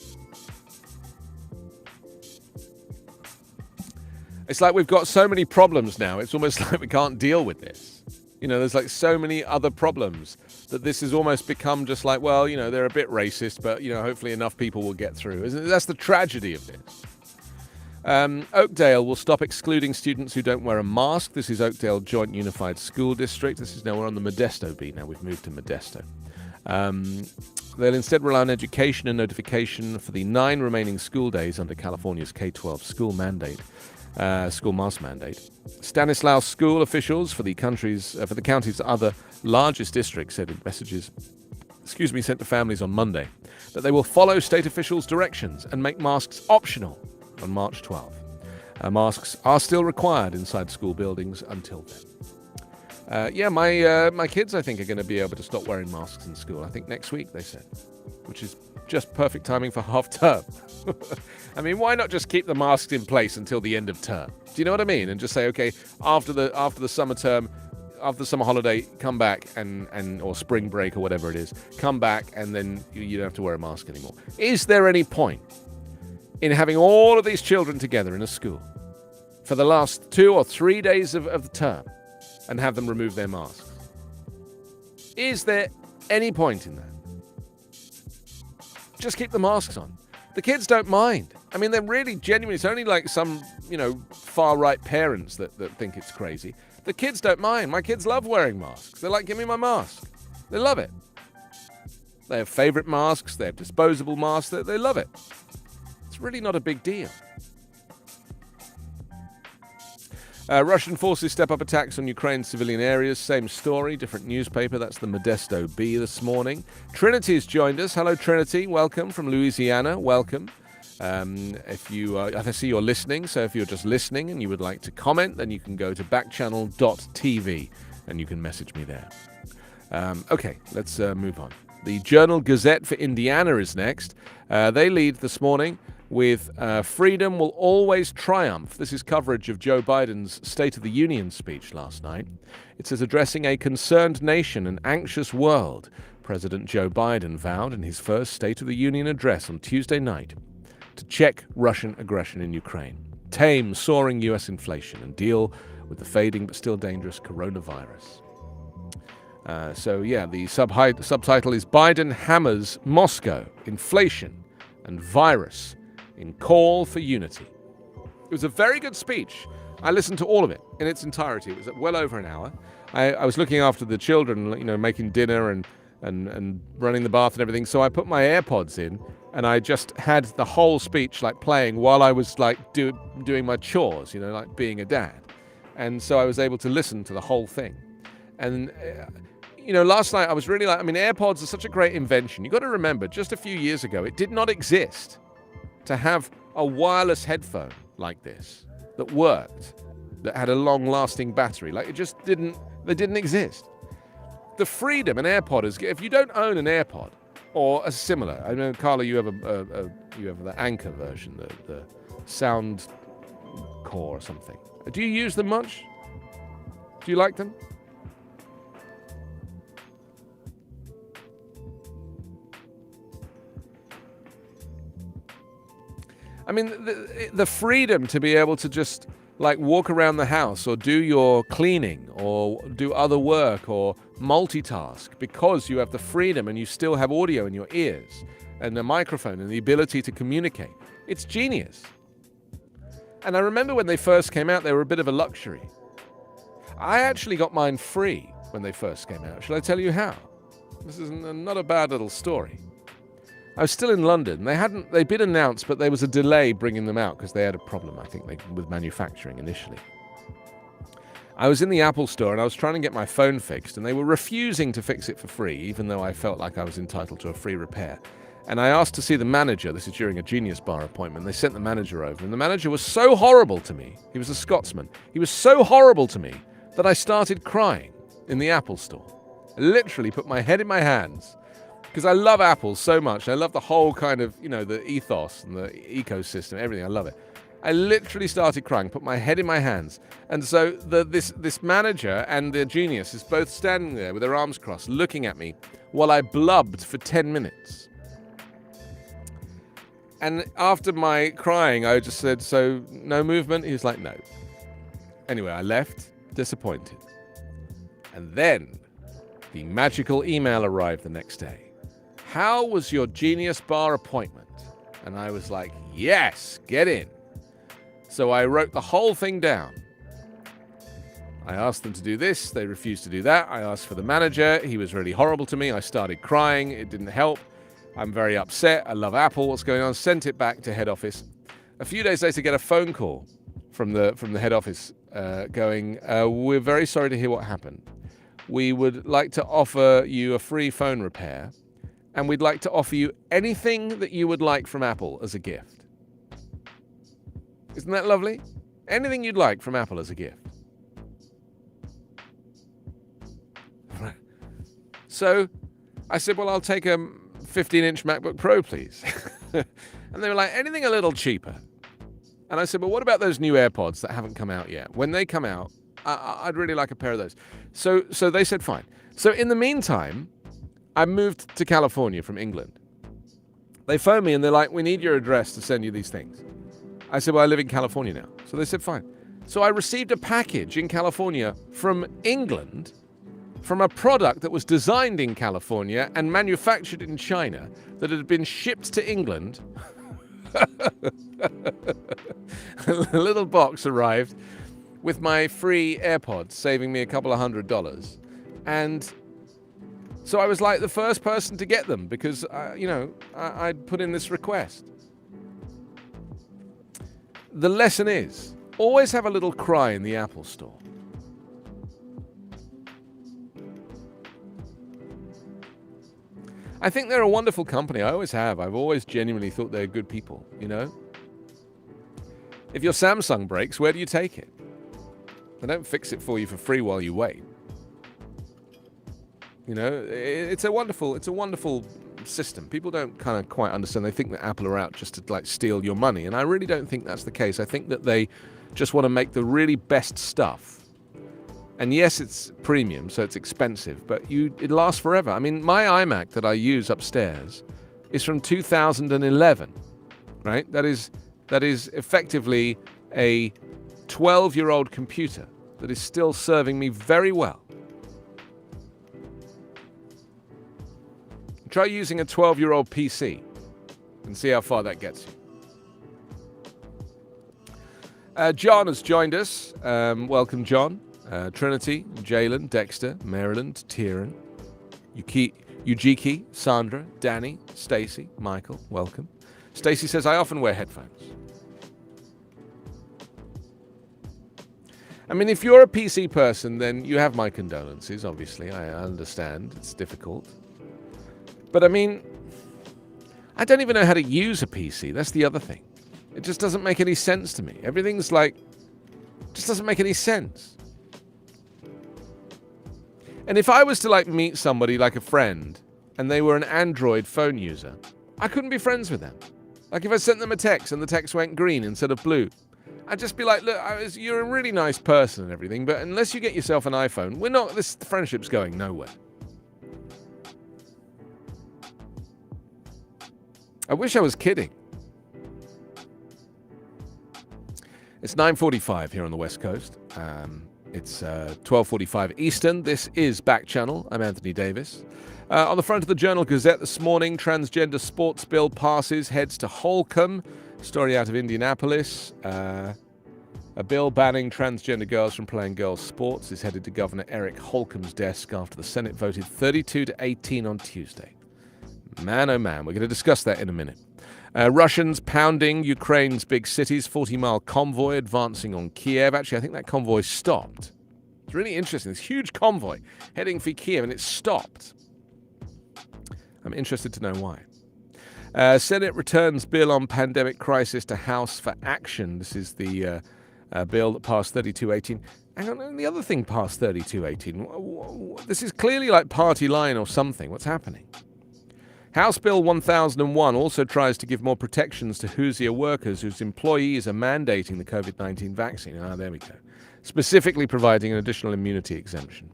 It's like we've got so many problems now, it's almost like we can't deal with this. There's so many other problems that this has almost become just like, well, they're a bit racist, but, hopefully enough people will get through. That's the tragedy of this. Oakdale will stop excluding students who don't wear a mask. This is Oakdale Joint Unified School District. This is now we're on the Modesto beat now. We've moved to Modesto. They'll instead rely on education and notification for the 9 remaining school days under California's K-12 school mandate. school mask mandate. Stanislaus school officials for the county's other largest districts said in messages, sent to families on Monday, that they will follow state officials' directions and make masks optional on March 12th. Masks are still required inside school buildings until then. My kids, I think, are going to be able to stop wearing masks in school. I think next week, they said, which is just perfect timing for half term. I mean, why not just keep the masks in place until the end of term? Do you know what I mean? And just say, okay, after the summer term, after the summer holiday, come back and or spring break or whatever it is, come back and then you don't have to wear a mask anymore. Is there any point in having all of these children together in a school for the last 2 or 3 days of the term and have them remove their masks? Is there any point in that? Just keep the masks on. The kids don't mind. I mean, they're really genuine. It's only like some, far-right parents that think it's crazy. The kids don't mind. My kids love wearing masks. They're like, give me my mask. They love it. They have favorite masks. They have disposable masks. They love it. It's really not a big deal. Russian forces step up attacks on Ukraine's civilian areas. Same story, different newspaper. That's the Modesto Bee this morning. Trinity's joined us. Hello, Trinity. Welcome from Louisiana. Welcome. I see you're listening, so if you're just listening and you would like to comment, then you can go to backchannel.tv and you can message me there. Okay, let's move on. The Journal Gazette for Indiana is next. They lead this morning with freedom will always triumph. This is coverage of Joe Biden's State of the Union speech last night. It says, addressing a concerned nation and anxious world, President Joe Biden vowed in his first State of the Union address on Tuesday night to check Russian aggression in Ukraine, tame soaring U.S. inflation, and deal with the fading but still dangerous coronavirus. The subtitle is Biden hammers Moscow, inflation and virus in call for unity. It was a very good speech. I listened to all of it in its entirety. It was well over an hour. I was looking after the children, making dinner and running the bath and everything. So I put my AirPods in and I just had the whole speech playing while I was doing my chores, like being a dad. And so I was able to listen to the whole thing. And last night I was really AirPods are such a great invention. You've got to remember, just a few years ago, it did not exist to have a wireless headphone like this that worked, that had a long-lasting battery. They didn't exist. The freedom an AirPod is, if you don't own an AirPod or a similar, I know, Carla, you have the Anchor version, the Sound Core or something. Do you use them much? Do you like them? I mean, the freedom to be able to just walk around the house or do your cleaning or do other work or multitask because you have the freedom and you still have audio in your ears and a microphone and the ability to communicate. It's genius. And I remember when they first came out, they were a bit of a luxury. I actually got mine free when they first came out. Shall I tell you how? This is not a bad little story. I was still in London. They'd been announced, but there was a delay bringing them out because they had a problem, I think, with manufacturing initially. I was in the Apple store and I was trying to get my phone fixed and they were refusing to fix it for free, even though I felt like I was entitled to a free repair. And I asked to see the manager. This is during a Genius Bar appointment. They sent the manager over and the manager was so horrible to me. He was a Scotsman. He was so horrible to me that I started crying in the Apple store. I literally put my head in my hands. Because I love Apple so much. I love the whole kind of, the ethos and the ecosystem, everything. I love it. I literally started crying, put my head in my hands. And so this manager and the genius is both standing there with their arms crossed, looking at me while I blubbed for 10 minutes. And after my crying, I just said, so no movement? He was like, no. Anyway, I left, disappointed. And then the magical email arrived the next day. How was your Genius Bar appointment? And I was like, yes, get in. So I wrote the whole thing down. I asked them to do this. They refused to do that. I asked for the manager. He was really horrible to me. I started crying. It didn't help. I'm very upset. I love Apple. What's going on? Sent it back to head office. A few days later, get a phone call from the head office going, we're very sorry to hear what happened. We would like to offer you a free phone repair, and we'd like to offer you anything that you would like from Apple as a gift. Isn't that lovely? Anything you'd like from Apple as a gift. So I said, well, I'll take a 15-inch MacBook Pro, please. And they were like, anything a little cheaper. And I said, well, what about those new AirPods that haven't come out yet? When they come out, I'd really like a pair of those. So they said, fine. So in the meantime, I moved to California from England. They phoned me and they're like, we need your address to send you these things. I said, well, I live in California now. So they said, fine. So I received a package in California from England from a product that was designed in California and manufactured in China that had been shipped to England. A little box arrived with my free AirPods, saving me a couple of $100. And so I was like the first person to get them because, I'd put in this request. The lesson is, always have a little cry in the Apple Store. I think they're a wonderful company. I always have. I've always genuinely thought they're good people, If your Samsung breaks, where do you take it? They don't fix it for you for free while you wait. It's a wonderful system. People don't kind of quite understand. They think that Apple are out just to steal your money, and I really don't think that's the case. I think that they just want to make the really best stuff. And yes, it's premium, so it's expensive, but it lasts forever. I mean, my iMac that I use upstairs is from 2011, right? That is effectively a 12-year-old computer that is still serving me very well. Try using a 12-year-old PC and see how far that gets you. John has joined us. Welcome, John. Trinity, Jalen, Dexter, Maryland, Tieran, Yujiki, Sandra, Danny, Stacy, Michael, welcome. Stacy says, I often wear headphones. I mean, if you're a PC person, then you have my condolences, obviously. I understand. It's difficult. But I mean, I don't even know how to use a PC. That's the other thing. It just doesn't make any sense to me. Everything's just doesn't make any sense. And if I was to meet somebody like a friend and they were an Android phone user, I couldn't be friends with them. If I sent them a text and the text went green instead of blue, I'd just be like, look, you're a really nice person and everything, but unless you get yourself an iPhone, this friendship's going nowhere. I wish I was kidding. It's 9:45 here on the West Coast. It's 12:45 Eastern. This is Backchannel. I'm Anthony Davis. On the front of the Journal Gazette this morning, transgender sports bill passes, heads to Holcomb. Story out of Indianapolis. A bill banning transgender girls from playing girls' sports is headed to Governor Eric Holcomb's desk after the Senate voted 32-18 on Tuesday. Man, oh man, we're going to discuss that in a minute. Russians pounding Ukraine's big cities, 40-mile convoy advancing on Kiev. Actually, I think that convoy stopped. It's really interesting. This huge convoy heading for Kiev, and it stopped. I'm interested to know why. Senate returns bill on pandemic crisis to House for action. This is the bill that passed 32-18. Hang on, and the other thing passed 32-18. This is clearly party line or something. What's happening? House Bill 1001 also tries to give more protections to Hoosier workers whose employees are mandating the COVID-19 vaccine. There we go. Specifically providing an additional immunity exemption.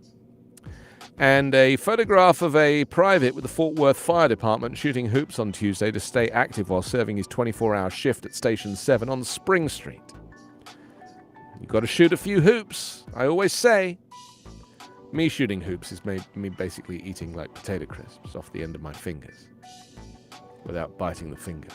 And a photograph of a private with the Fort Worth Fire Department shooting hoops on Tuesday to stay active while serving his 24-hour shift at Station 7 on Spring Street. You've got to shoot a few hoops, I always say. Me shooting hoops is me basically eating potato crisps off the end of my fingers without biting the finger.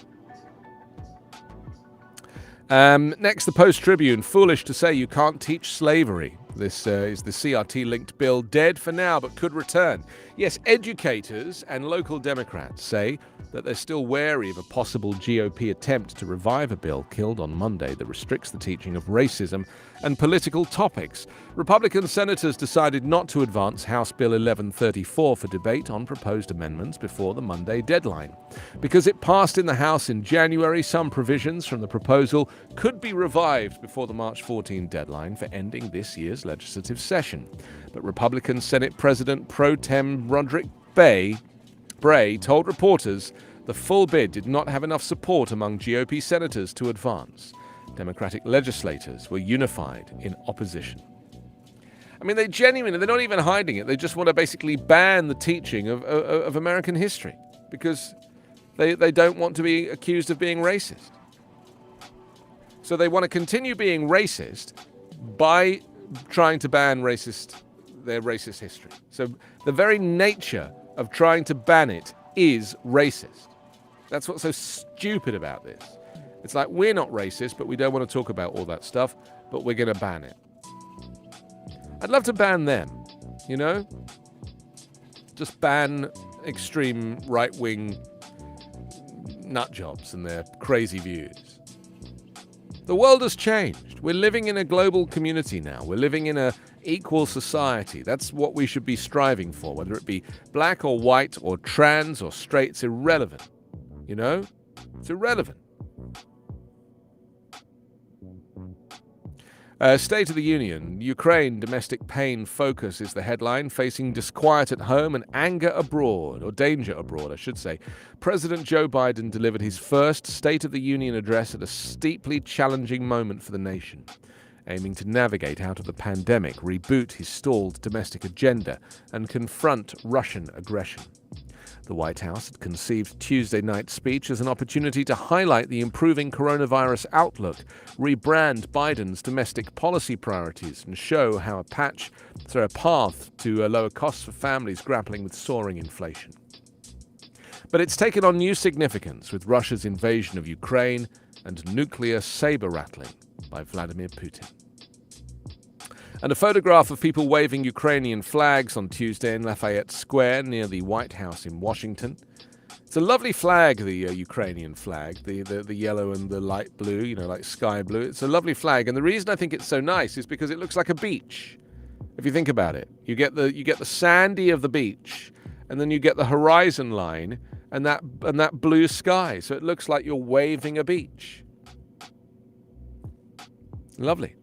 Next, the Post-Tribune. Foolish to say you can't teach slavery. This is the CRT-linked bill dead for now, but could return. Yes, educators and local Democrats say that they're still wary of a possible GOP attempt to revive a bill killed on Monday that restricts the teaching of racism and political topics. Republican senators decided not to advance House Bill 1134 for debate on proposed amendments before the Monday deadline. Because it passed in the House in January, some provisions from the proposal could be revived before the March 14 deadline for ending this year's legislative session. But Republican Senate President Pro Tem Roderick Bray told reporters the full bid did not have enough support among GOP senators to advance. Democratic legislators were unified in opposition. I mean, they're not even hiding it. They just want to basically ban the teaching of American history because they don't want to be accused of being racist. So they want to continue being racist by trying to ban their racist history. So the very nature of trying to ban it is racist. That's what's so stupid about this. It's like, we're not racist, but we don't want to talk about all that stuff, but we're going to ban it. I'd love to ban them, you know? Just ban extreme right-wing nutjobs and their crazy views. The world has changed. We're living in a global community now. We're living in an equal society. That's what we should be striving for, whether it be black or white or trans or straight. It's irrelevant. You know? It's irrelevant. State of the Union. Ukraine domestic pain focus is the headline, facing disquiet at home and anger abroad, or danger abroad, I should say. President Joe Biden delivered his first State of the Union address at a steeply challenging moment for the nation, aiming to navigate out of the pandemic, reboot his stalled domestic agenda, and confront Russian aggression. The White House had conceived Tuesday night's speech as an opportunity to highlight the improving coronavirus outlook, rebrand Biden's domestic policy priorities, and show how a path to lower costs for families grappling with soaring inflation. But it's taken on new significance with Russia's invasion of Ukraine and nuclear saber-rattling by Vladimir Putin. And a photograph of people waving Ukrainian flags on Tuesday in Lafayette Square near the White House in Washington. It's a lovely flag, the Ukrainian flag, the yellow and the light blue, you know, like sky blue. It's a lovely flag, and the reason I think it's so nice is because it looks like a beach. If you think about it, you get the sandy of the beach, and then you get the horizon line and that blue sky. So it looks like you're waving a beach. Lovely.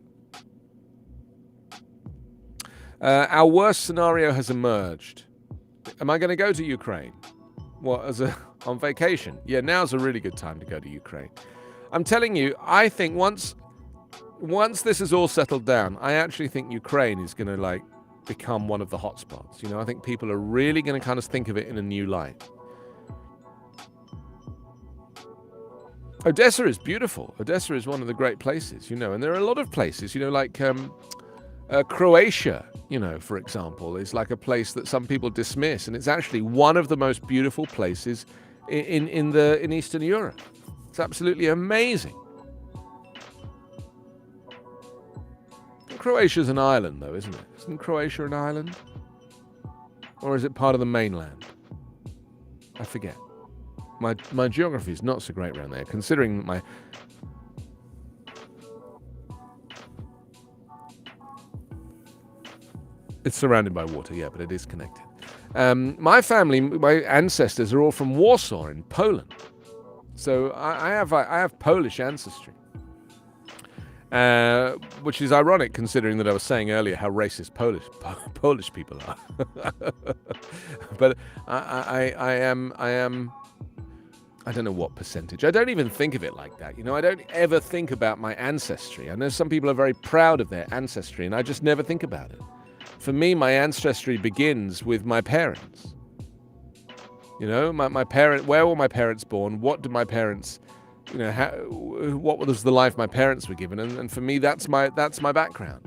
Our worst scenario has emerged. Am I going to go to Ukraine? What, on vacation? Yeah, now's a really good time to go to Ukraine. I'm telling you, I think once this is all settled down, I actually think Ukraine is going to become one of the hotspots. You know, I think people are really going to kind of think of it in a new light. Odessa is beautiful. Odessa is one of the great places, you know, and there are a lot of places, you know, like Croatia, you know, for example, is like a place that some people dismiss, and it's actually one of the most beautiful places in Eastern Europe. It's absolutely amazing. Croatia's an island, though, isn't it? Isn't Croatia an island? Or is it part of the mainland? I forget. My geography is not so great around there, considering my... It's surrounded by water, yeah, but it is connected. My family, my ancestors are all from Warsaw in Poland. So I have Polish ancestry. Which is ironic considering that I was saying earlier how racist Polish people are. But I am, I don't know what percentage. I don't even think of it like that. You know, I don't ever think about my ancestry. I know some people are very proud of their ancestry, and I just never think about it. For me, my ancestry begins with my parents. You know, my parent. Where were my parents born? What did my parents, you know, what was the life my parents were given? And for me, that's my background.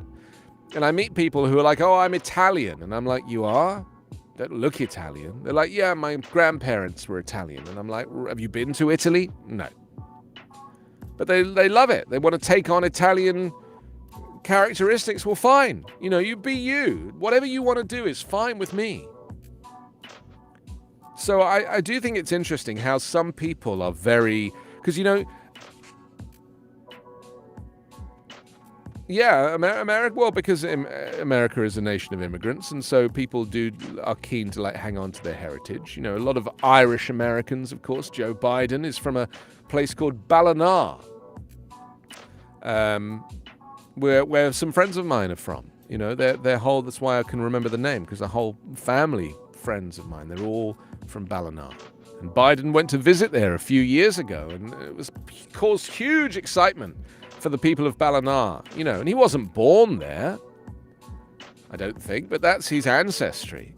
And I meet people who are like, "Oh, I'm Italian," and I'm like, "You are? Don't look Italian." They're like, "Yeah, my grandparents were Italian," and I'm like, "Have you been to Italy?" No. But they love it. They want to take on Italian characteristics, well, fine. You know, you be you. Whatever you want to do is fine with me. So I do think it's interesting how some people are very... Because, you know... Yeah, America. Well, because America is a nation of immigrants, and so people are keen to hang on to their heritage. You know, a lot of Irish Americans, of course. Joe Biden is from a place called Ballina, where some friends of mine are from. You know, their whole. That's why I can remember the name, because the whole family, friends of mine, they're all from Ballina. And Biden went to visit there a few years ago, and it caused huge excitement for the people of Ballina, you know, and he wasn't born there, I don't think, but that's his ancestry.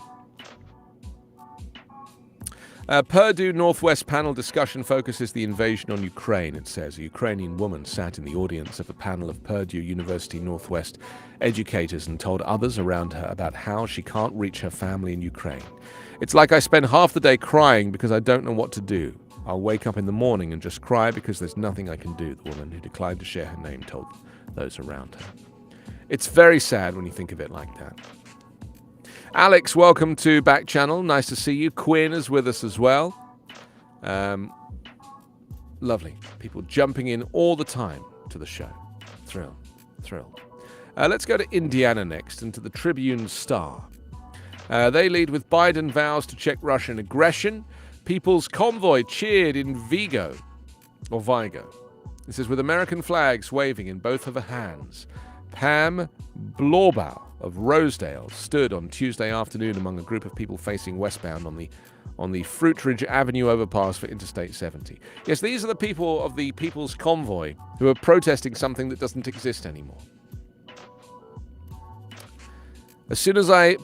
Purdue Northwest panel discussion focuses the invasion on Ukraine, it says. A Ukrainian woman sat in the audience of a panel of Purdue University Northwest educators and told others around her about how she can't reach her family in Ukraine. It's like I spend half the day crying because I don't know what to do. I'll wake up in the morning and just cry because there's nothing I can do, the woman who declined to share her name told those around her. It's very sad when you think of it like that. Alex, welcome to Backchannel. Nice to see you. Quinn is with us as well. Lovely. People jumping in all the time to the show. Thrilled. Let's go to Indiana next and to the Tribune Star. They lead with Biden vows to check Russian aggression. People's convoy cheered in Vigo. It says, with American flags waving in both of her hands, Pam Blorbaugh of Rosedale stood on Tuesday afternoon among a group of people facing westbound on the Fruitridge Avenue overpass for Interstate 70. Yes, these are the people of the People's Convoy who are protesting something that doesn't exist anymore. As soon as I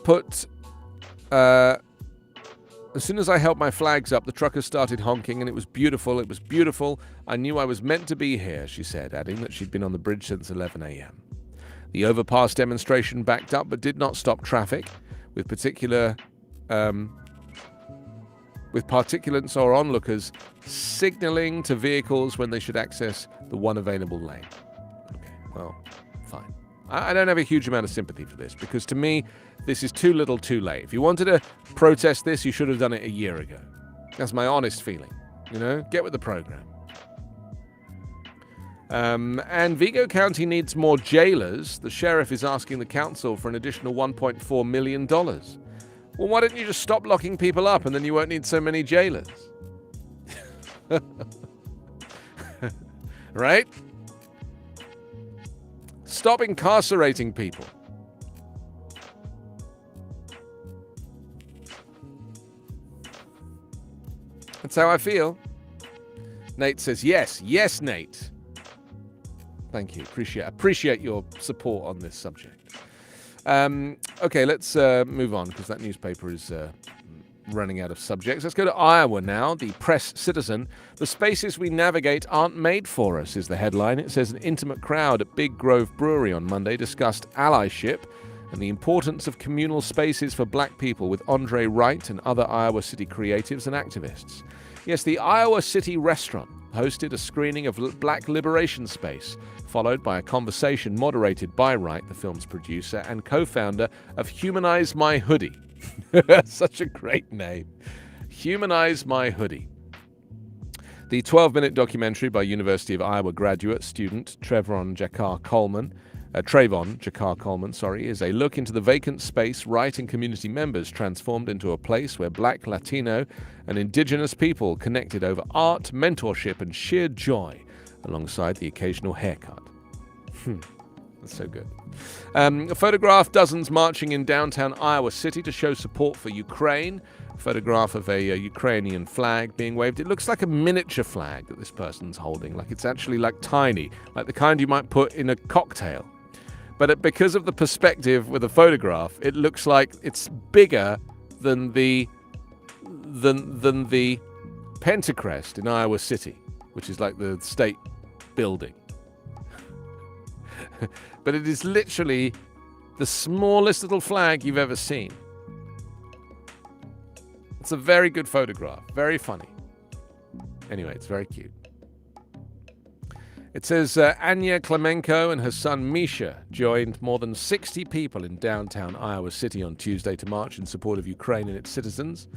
held my flags up, the truckers started honking, and it was beautiful. It was beautiful. I knew I was meant to be here, she said, adding that she'd been on the bridge since 11 a.m. The overpass demonstration backed up but did not stop traffic, with particulates or onlookers signaling to vehicles when they should access the one available lane. Okay, well, fine. I don't have a huge amount of sympathy for this, because to me, this is too little too late. If you wanted to protest this, you should have done it a year ago. That's my honest feeling. You know, get with the program. And Vigo County needs more jailers. The sheriff is asking the council for an additional $1.4 million. Well, why don't you just stop locking people up and then you won't need so many jailers? Right? Stop incarcerating people. That's how I feel. Nate says, yes, Nate. Thank you. Appreciate your support on this subject. Okay, let's move on, because that newspaper is running out of subjects. Let's go to Iowa now. The Press Citizen. The spaces we navigate aren't made for us, is the headline. It says an intimate crowd at Big Grove Brewery on Monday discussed allyship and the importance of communal spaces for black people with Andre Wright and other Iowa City creatives and activists. Yes, the Iowa City restaurant hosted a screening of Black Liberation Space, followed by a conversation moderated by Wright, the film's producer and co-founder of Humanize My Hoodie. Such a great name. Humanize My Hoodie. The 12-minute documentary by University of Iowa graduate student Trayvon Jakar Coleman, is a look into the vacant space Wright and community members transformed into a place where Black, Latino, and Indigenous people connected over art, mentorship, and sheer joy, alongside the occasional haircut. That's so good. A photograph dozens marching in downtown Iowa City to show support for Ukraine. A photograph of a Ukrainian flag being waved. It looks like a miniature flag that this person's holding, like it's actually like tiny, like the kind you might put in a cocktail. But because of the perspective with the photograph, it looks like it's bigger than the Pentacrest in Iowa City, which is like the state building. But it is literally the smallest little flag you've ever seen. It's a very good photograph, very funny. Anyway, it's very cute. It says Anya Klemenko and her son Misha joined more than 60 people in downtown Iowa City on Tuesday to march in support of Ukraine and its citizens.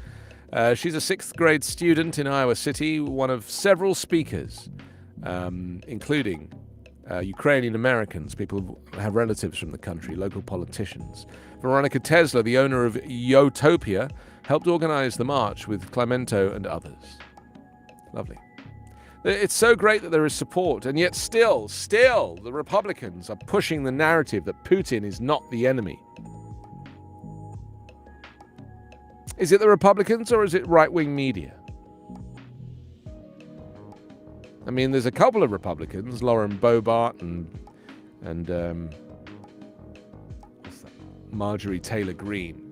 She's a 6th grade student in Iowa City, one of several speakers, including Ukrainian Americans, people who have relatives from the country, local politicians. Veronica Tesla, the owner of Yotopia, helped organize the march with Clemento and others. Lovely. It's so great that there is support, and yet still, the Republicans are pushing the narrative that Putin is not the enemy. Is it the Republicans or is it right-wing media? I mean, there's a couple of Republicans, Lauren Boebert and Marjorie Taylor Greene.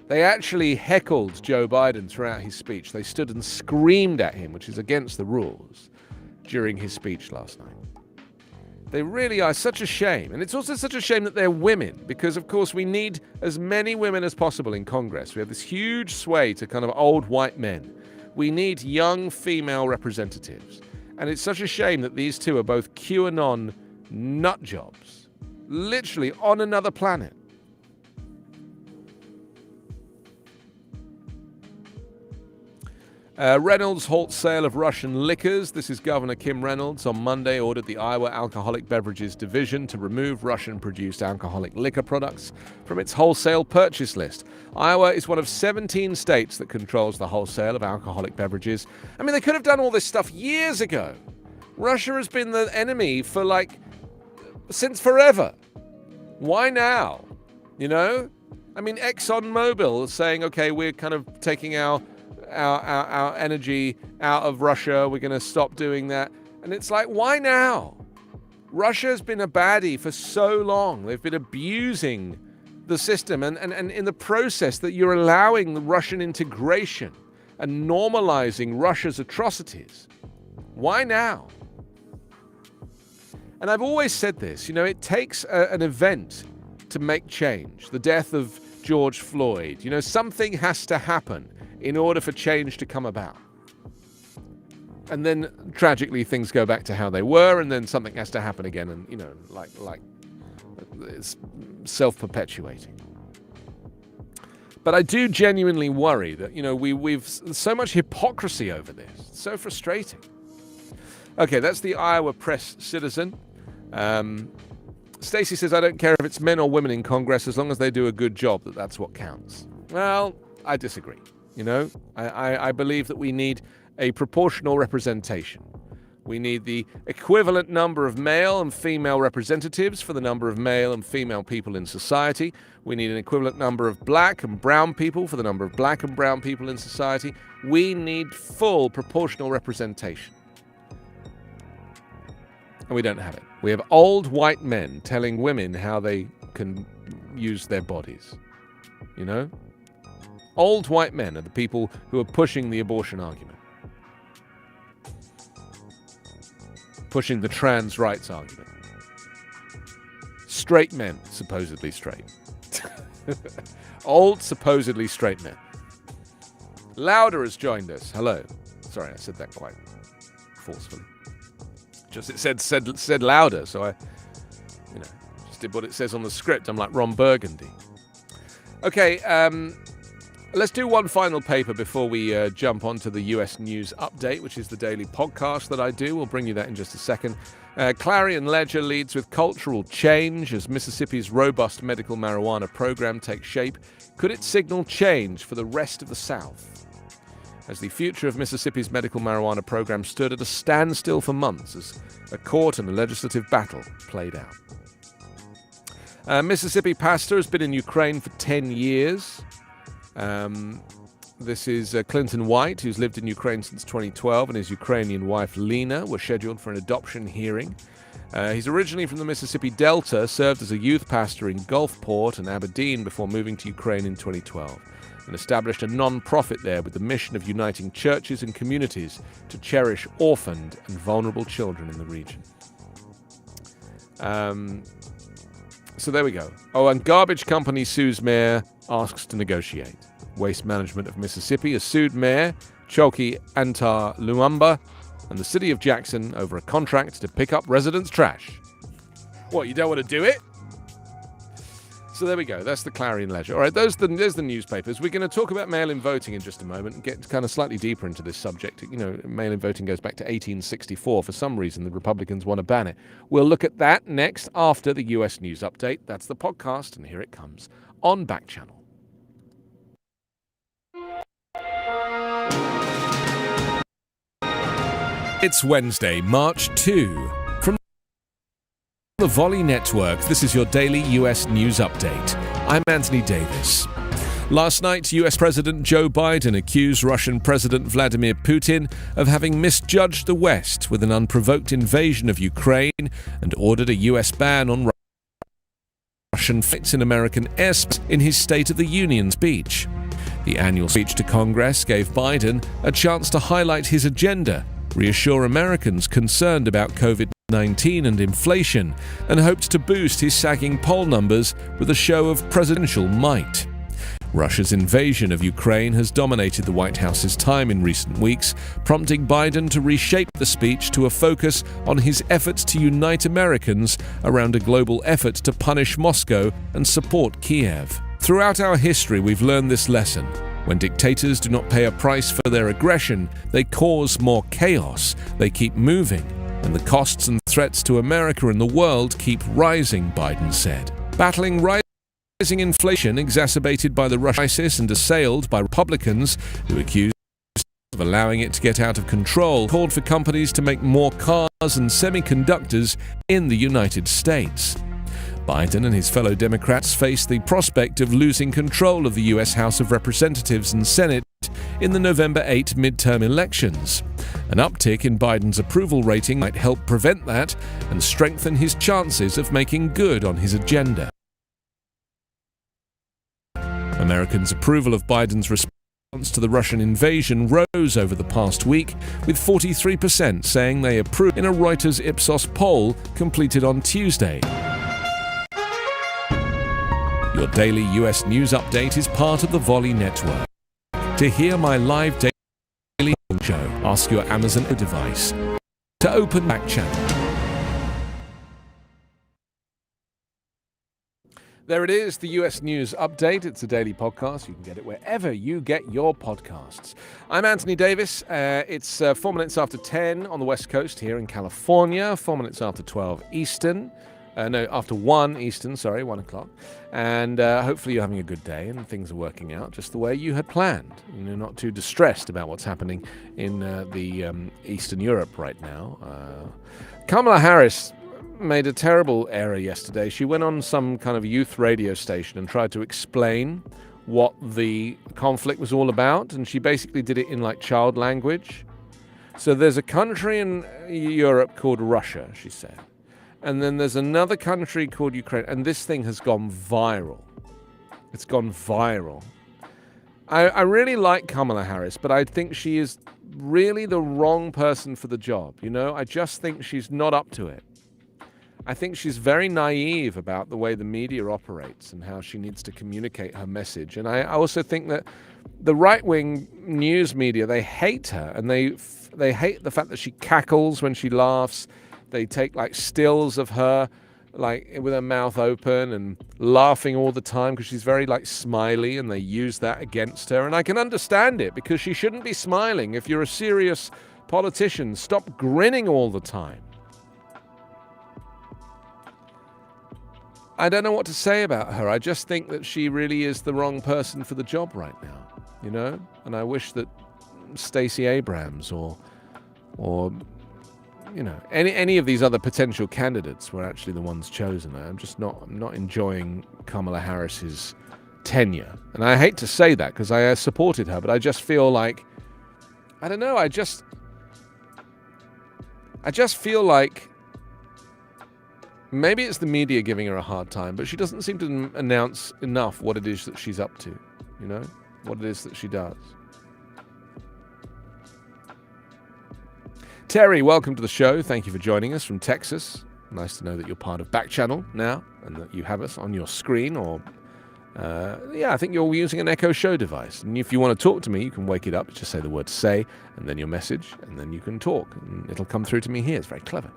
They actually heckled Joe Biden throughout his speech. They stood and screamed at him, which is against the rules, during his speech last night. They really are such a shame. And it's also such a shame that they're women, because, of course, we need as many women as possible in Congress. We have this huge sway to kind of old white men. We need young female representatives. And it's such a shame that these two are both QAnon nut jobs, literally on another planet. Reynolds halts sale of Russian liquors. This is Governor Kim Reynolds on Monday ordered the Iowa Alcoholic Beverages Division to remove Russian-produced alcoholic liquor products from its wholesale purchase list. Iowa is one of 17 states that controls the wholesale of alcoholic beverages. I mean, they could have done all this stuff years ago. Russia has been the enemy for since forever. Why now? You know? I mean, ExxonMobil is saying, okay, we're kind of taking our energy out of Russia. We're going to stop doing that. And it's like, why now? Russia has been a baddie for so long. They've been abusing the system. And in the process that you're allowing the Russian integration and normalizing Russia's atrocities. Why now? And I've always said this, it takes an event to make change. The death of George Floyd. Something has to happen in order for change to come about. And then, tragically, things go back to how they were, and then something has to happen again, and, it's self-perpetuating. But I do genuinely worry that, we've so much hypocrisy over this. It's so frustrating. Okay, that's the Iowa Press Citizen. Stacey says, I don't care if it's men or women in Congress, as long as they do a good job, that's what counts. Well, I disagree. I believe that we need a proportional representation. We need the equivalent number of male and female representatives for the number of male and female people in society. We need an equivalent number of black and brown people for the number of black and brown people in society. We need full proportional representation. And we don't have it. We have old white men telling women how they can use their bodies. Old white men are the people who are pushing the abortion argument. Pushing the trans rights argument. Straight men, supposedly straight. Old, supposedly straight men. Lauder has joined us. Hello. Sorry, I said that quite forcefully. Just it said louder, so I, just did what it says on the script. I'm like Ron Burgundy. Okay, let's do one final paper before we jump onto the US News Update, which is the daily podcast that I do. We'll bring you that in just a second. Clarion Ledger leads with cultural change as Mississippi's robust medical marijuana program takes shape. Could it signal change for the rest of the South? As the future of Mississippi's medical marijuana program stood at a standstill for months as a court and a legislative battle played out. Mississippi pastor has been in Ukraine for 10 years. This is Clinton White, who's lived in Ukraine since 2012, and his Ukrainian wife, Lena, were scheduled for an adoption hearing. He's originally from the Mississippi Delta, served as a youth pastor in Gulfport and Aberdeen before moving to Ukraine in 2012, and established a non-profit there with the mission of uniting churches and communities to cherish orphaned and vulnerable children in the region. So there we go. Oh, and garbage company sues mayor, asks to negotiate. Waste Management of Mississippi has sued Mayor Choki Antar Luamba and the city of Jackson over a contract to pick up residents' trash. What, you don't want to do it? So there we go. That's the Clarion Ledger. All right, there's the newspapers. We're going to talk about mail-in voting in just a moment and get kind of slightly deeper into this subject. You know, mail-in voting goes back to 1864. For some reason, the Republicans want to ban it. We'll look at that next after the US News Update. That's the podcast, and here it comes on Backchannel. It's Wednesday, March 2. From the Volley Network, this is your daily US News Update. I'm Anthony Davis. Last night, US President Joe Biden accused Russian President Vladimir Putin of having misjudged the West with an unprovoked invasion of Ukraine and ordered a US ban on Russian flights in American airspace in his State of the Union speech. The annual speech to Congress gave Biden a chance to highlight his agenda, reassure Americans concerned about COVID-19 and inflation, and hoped to boost his sagging poll numbers with a show of presidential might. Russia's invasion of Ukraine has dominated the White House's time in recent weeks, prompting Biden to reshape the speech to a focus on his efforts to unite Americans around a global effort to punish Moscow and support Kiev. Throughout our history, we've learned this lesson. When dictators do not pay a price for their aggression, they cause more chaos. They keep moving, and the costs and threats to America and the world keep rising, Biden said. Battling rising inflation exacerbated by the Russian crisis and assailed by Republicans who accused of allowing it to get out of control, called for companies to make more cars and semiconductors in the United States. Biden and his fellow Democrats face the prospect of losing control of the U.S. House of Representatives and Senate in the November 8 midterm elections. An uptick in Biden's approval rating might help prevent that and strengthen his chances of making good on his agenda. Americans' approval of Biden's response to the Russian invasion rose over the past week, with 43% saying they approve in a Reuters Ipsos poll completed on Tuesday. Your daily US News Update is part of the Volley Network. To hear my live daily show, ask your Amazon device to open Backchannel. There it is, the US News Update. It's a daily podcast. You can get it wherever you get your podcasts. I'm Anthony Davis. It's 4 minutes after 10 on the West Coast here in California, 4 minutes after 12 Eastern. After 1 Eastern, 1 o'clock. And hopefully you're having a good day and things are working out just the way you had planned. You're not too distressed about what's happening in the Eastern Europe right now. Kamala Harris made a terrible error yesterday. She went on some kind of youth radio station and tried to explain what the conflict was all about. And she basically did it in like child language. So there's a country in Europe called Russia, she said. And then there's another country called Ukraine, and this thing has gone viral. It's gone viral. I really like Kamala Harris, but I think she is really the wrong person for the job. You know, I just think she's not up to it. I think she's very naive about the way the media operates and how she needs to communicate her message. And I also think that the right-wing news media, they hate her, and they hate the fact that she cackles when she laughs. They take like stills of her like with her mouth open and laughing all the time because she's very like smiley, and they use that against her. And I can understand it, because she shouldn't be smiling. If you're a serious politician, stop grinning all the time. I don't know what to say about her. I just think that she really is the wrong person for the job right now, you know? And I wish that Stacey Abrams or you know, any of these other potential candidates were actually the ones chosen. I'm not enjoying Kamala Harris's tenure. And I hate to say that because I supported her, but I just feel like, I don't know, I just feel like maybe it's the media giving her a hard time, but she doesn't seem to announce enough what it is that she's up to, you know, what it is that she does. Terry, welcome to the show. Thank you for joining us from Texas. Nice to know that you're part of Backchannel now and that you have us on your screen or I think you're using an Echo Show device. And if you want to talk to me, you can wake it up. Just say the word "say" and then your message, and then you can talk. And it'll come through to me here. It's very clever.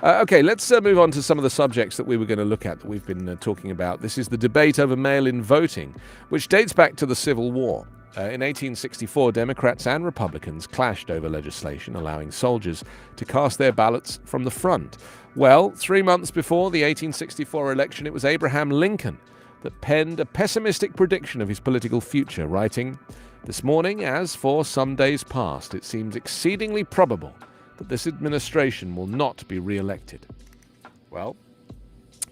Okay, let's move on to some of the subjects that we were going to look at that we've been talking about. This is the debate over mail-in voting, which dates back to the Civil War. In 1864, Democrats and Republicans clashed over legislation allowing soldiers to cast their ballots from the front. Well, 3 months before the 1864 election, it was Abraham Lincoln that penned a pessimistic prediction of his political future, writing, "This morning, as for some days past, it seems exceedingly probable that this administration will not be re-elected." Well,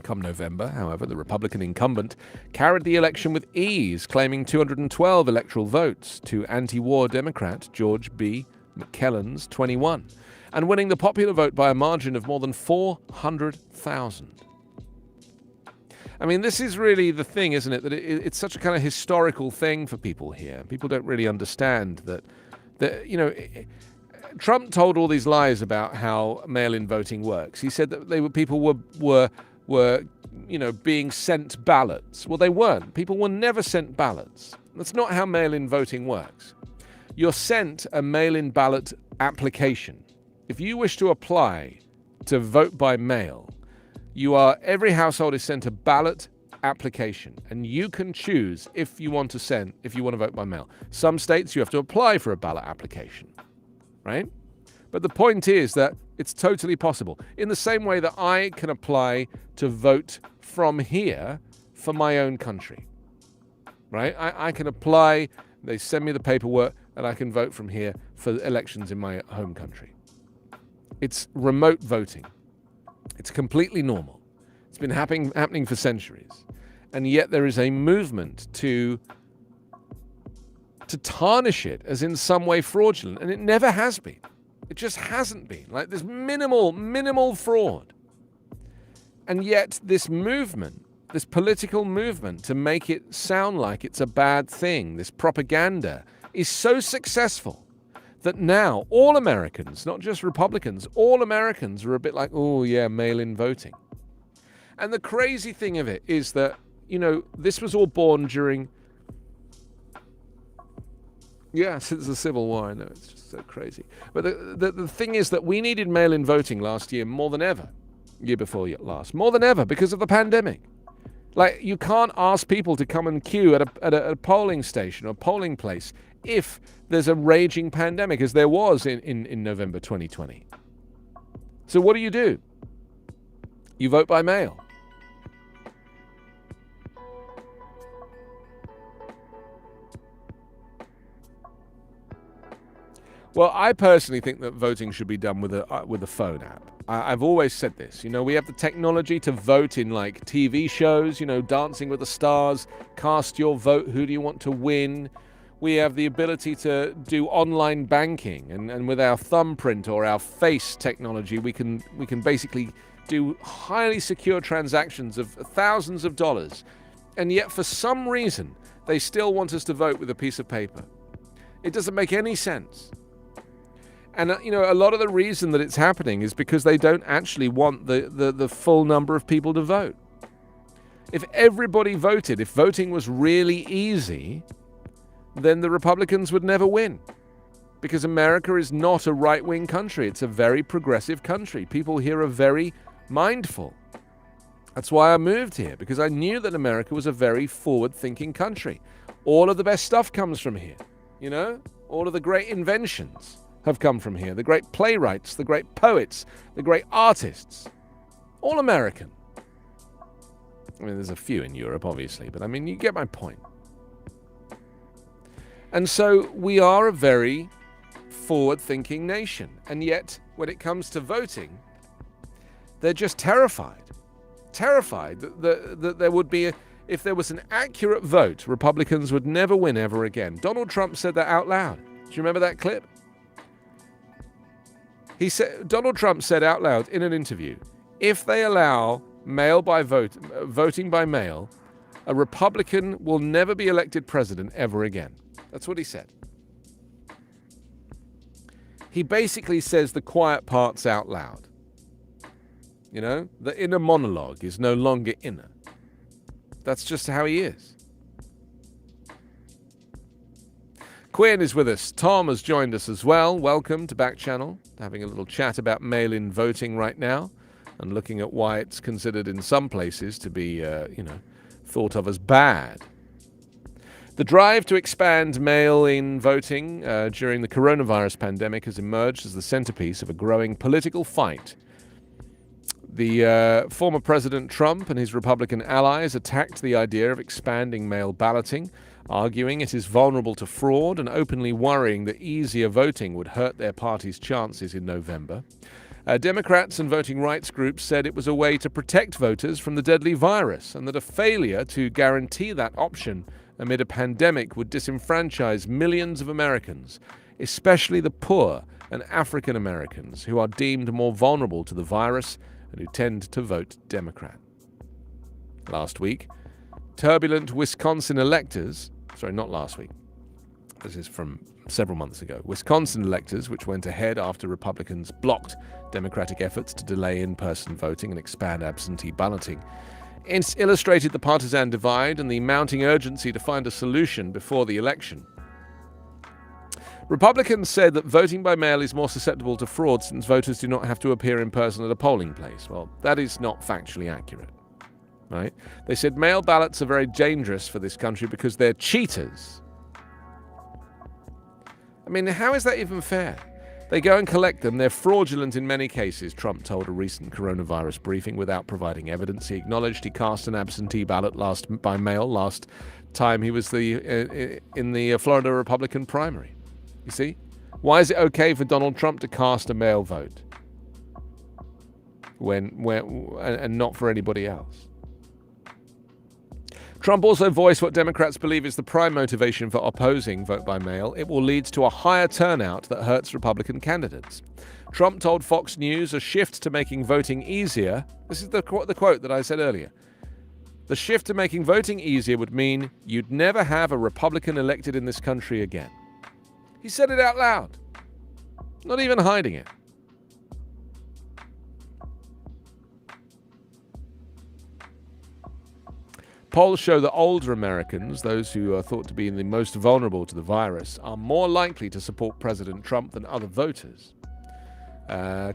come November, however, the Republican incumbent carried the election with ease, claiming 212 electoral votes to anti-war Democrat George B. McClellan's 21, and winning the popular vote by a margin of more than 400,000. I mean, this is really the thing, isn't it? That it's such a kind of historical thing for people here. People don't really understand that Trump told all these lies about how mail-in voting works. He said that people were being sent ballots. Well, they weren't. People were never sent ballots. That's not how mail-in voting works. You're sent a mail-in ballot application. If you wish to apply to vote by mail, every household is sent a ballot application, and you can choose if you want to vote by mail. Some states you have to apply for a ballot application, right? But the point is that it's totally possible. In the same way that I can apply to vote from here for my own country, right? I can apply, they send me the paperwork, and I can vote from here for elections in my home country. It's remote voting. It's completely normal. It's been happening for centuries. And yet there is a movement to tarnish it as in some way fraudulent. And it never has been. It just hasn't been. Like, there's minimal fraud. And yet this movement, this political movement to make it sound like it's a bad thing, this propaganda, is so successful that now all Americans, not just Republicans, all Americans are a bit like, oh yeah, mail-in voting. And the crazy thing of it is that, this was all born during, since the Civil War. I know, it's just so crazy. But the thing is that we needed mail-in voting last year more than ever, year before last, more than ever because of the pandemic. Like, you can't ask people to come and queue at a polling station or a polling place if there's a raging pandemic, as there was in November 2020. So what do? You vote by mail. Well, I personally think that voting should be done with a phone app. I've always said this. We have the technology to vote in like TV shows, Dancing with the Stars, cast your vote, who do you want to win? We have the ability to do online banking, and with our thumbprint or our face technology, we can basically do highly secure transactions of thousands of dollars. And yet, for some reason, they still want us to vote with a piece of paper. It doesn't make any sense. And, a lot of the reason that it's happening is because they don't actually want the full number of people to vote. If everybody voted, if voting was really easy, then the Republicans would never win. Because America is not a right-wing country. It's a very progressive country. People here are very mindful. That's why I moved here, because I knew that America was a very forward-thinking country. All of the best stuff comes from here, All of the great inventions have come from here. The great playwrights, the great poets, the great artists. All American. I mean, there's a few in Europe, obviously, but you get my point. And so we are a very forward-thinking nation. And yet, when it comes to voting, they're just terrified. Terrified that there would be, if there was an accurate vote, Republicans would never win ever again. Donald Trump said that out loud. Do you remember that clip? Donald Trump said out loud in an interview, if they allow voting by mail, a Republican will never be elected president ever again. That's what he said. He basically says the quiet parts out loud. The inner monologue is no longer inner. That's just how he is. Quinn is with us. Tom has joined us as well. Welcome to Backchannel. Having a little chat about mail-in voting right now and looking at why it's considered in some places to be, thought of as bad. The drive to expand mail-in voting during the coronavirus pandemic has emerged as the centerpiece of a growing political fight. The former President Trump and his Republican allies attacked the idea of expanding mail balloting, arguing it is vulnerable to fraud and openly worrying that easier voting would hurt their party's chances in November. Democrats and voting rights groups said it was a way to protect voters from the deadly virus and that a failure to guarantee that option amid a pandemic would disenfranchise millions of Americans, especially the poor and African Americans, who are deemed more vulnerable to the virus and who tend to vote Democrat. Last week, turbulent Wisconsin electors, not last week, this is from several months ago, Wisconsin electors, which went ahead after Republicans blocked Democratic efforts to delay in-person voting and expand absentee balloting, illustrated the partisan divide and the mounting urgency to find a solution before the election. Republicans said that voting by mail is more susceptible to fraud since voters do not have to appear in person at a polling place. Well, that is not factually accurate, right? They said mail ballots are very dangerous for this country because they're cheaters. I mean, how is that even fair? They go and collect them. They're fraudulent in many cases, Trump told a recent coronavirus briefing without providing evidence. He acknowledged he cast an absentee ballot by mail last time he was in the Florida Republican primary. You see? Why is it okay for Donald Trump to cast a mail vote and not for anybody else? Trump also voiced what Democrats believe is the prime motivation for opposing vote by mail. It will lead to a higher turnout that hurts Republican candidates. Trump told Fox News a shift to making voting easier. This is the quote that I said earlier. The shift to making voting easier would mean you'd never have a Republican elected in this country again. He said it out loud, not even hiding it. Polls show that older Americans, those who are thought to be the most vulnerable to the virus, are more likely to support President Trump than other voters.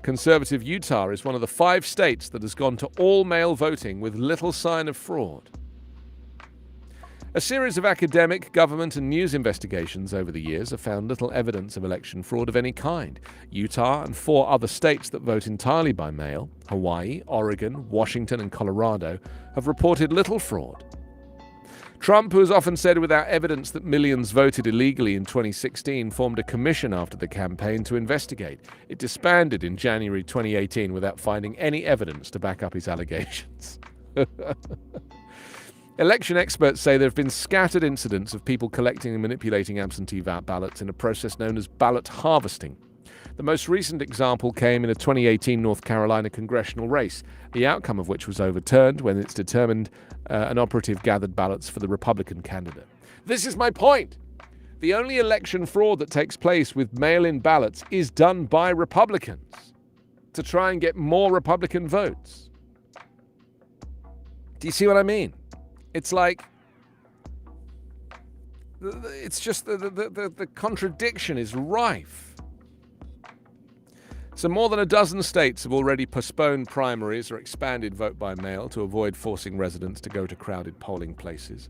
Conservative Utah is one of the 5 states that has gone to all-mail voting with little sign of fraud. A series of academic, government and news investigations over the years have found little evidence of election fraud of any kind. Utah and 4 other states that vote entirely by mail, Hawaii, Oregon, Washington and Colorado, have reported little fraud. Trump, who has often said without evidence that millions voted illegally in 2016, formed a commission after the campaign to investigate. It disbanded in January 2018 without finding any evidence to back up his allegations. Election experts say there have been scattered incidents of people collecting and manipulating absentee ballots in a process known as ballot harvesting. The most recent example came in a 2018 North Carolina congressional race, the outcome of which was overturned when it's determined an operative gathered ballots for the Republican candidate. This is my point. The only election fraud that takes place with mail-in ballots is done by Republicans to try and get more Republican votes. Do you see what I mean? It's like, it's just the contradiction is rife. So more than a dozen states have already postponed primaries or expanded vote by mail to avoid forcing residents to go to crowded polling places.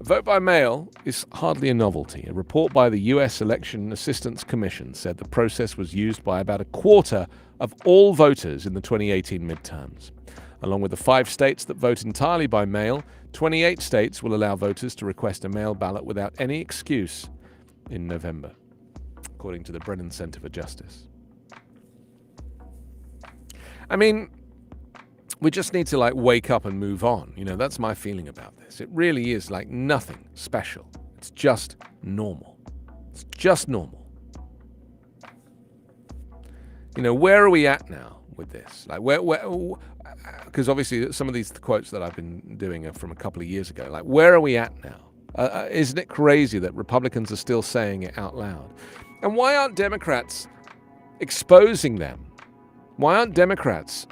Vote by mail is hardly a novelty. A report by the U.S. Election Assistance Commission said the process was used by about a quarter of all voters in the 2018 midterms. Along with the 5 states that vote entirely by mail, 28 states will allow voters to request a mail ballot without any excuse in November, according to the Brennan Center for Justice. I mean, we just need to wake up and move on. That's my feeling about this. It really is nothing special. It's just normal. It's just normal. Where are we at now with this? Because obviously some of these quotes that I've been doing are from a couple of years ago. Where are we at now? Isn't it crazy that Republicans are still saying it out loud? And why aren't Democrats exposing them? Why aren't Democrats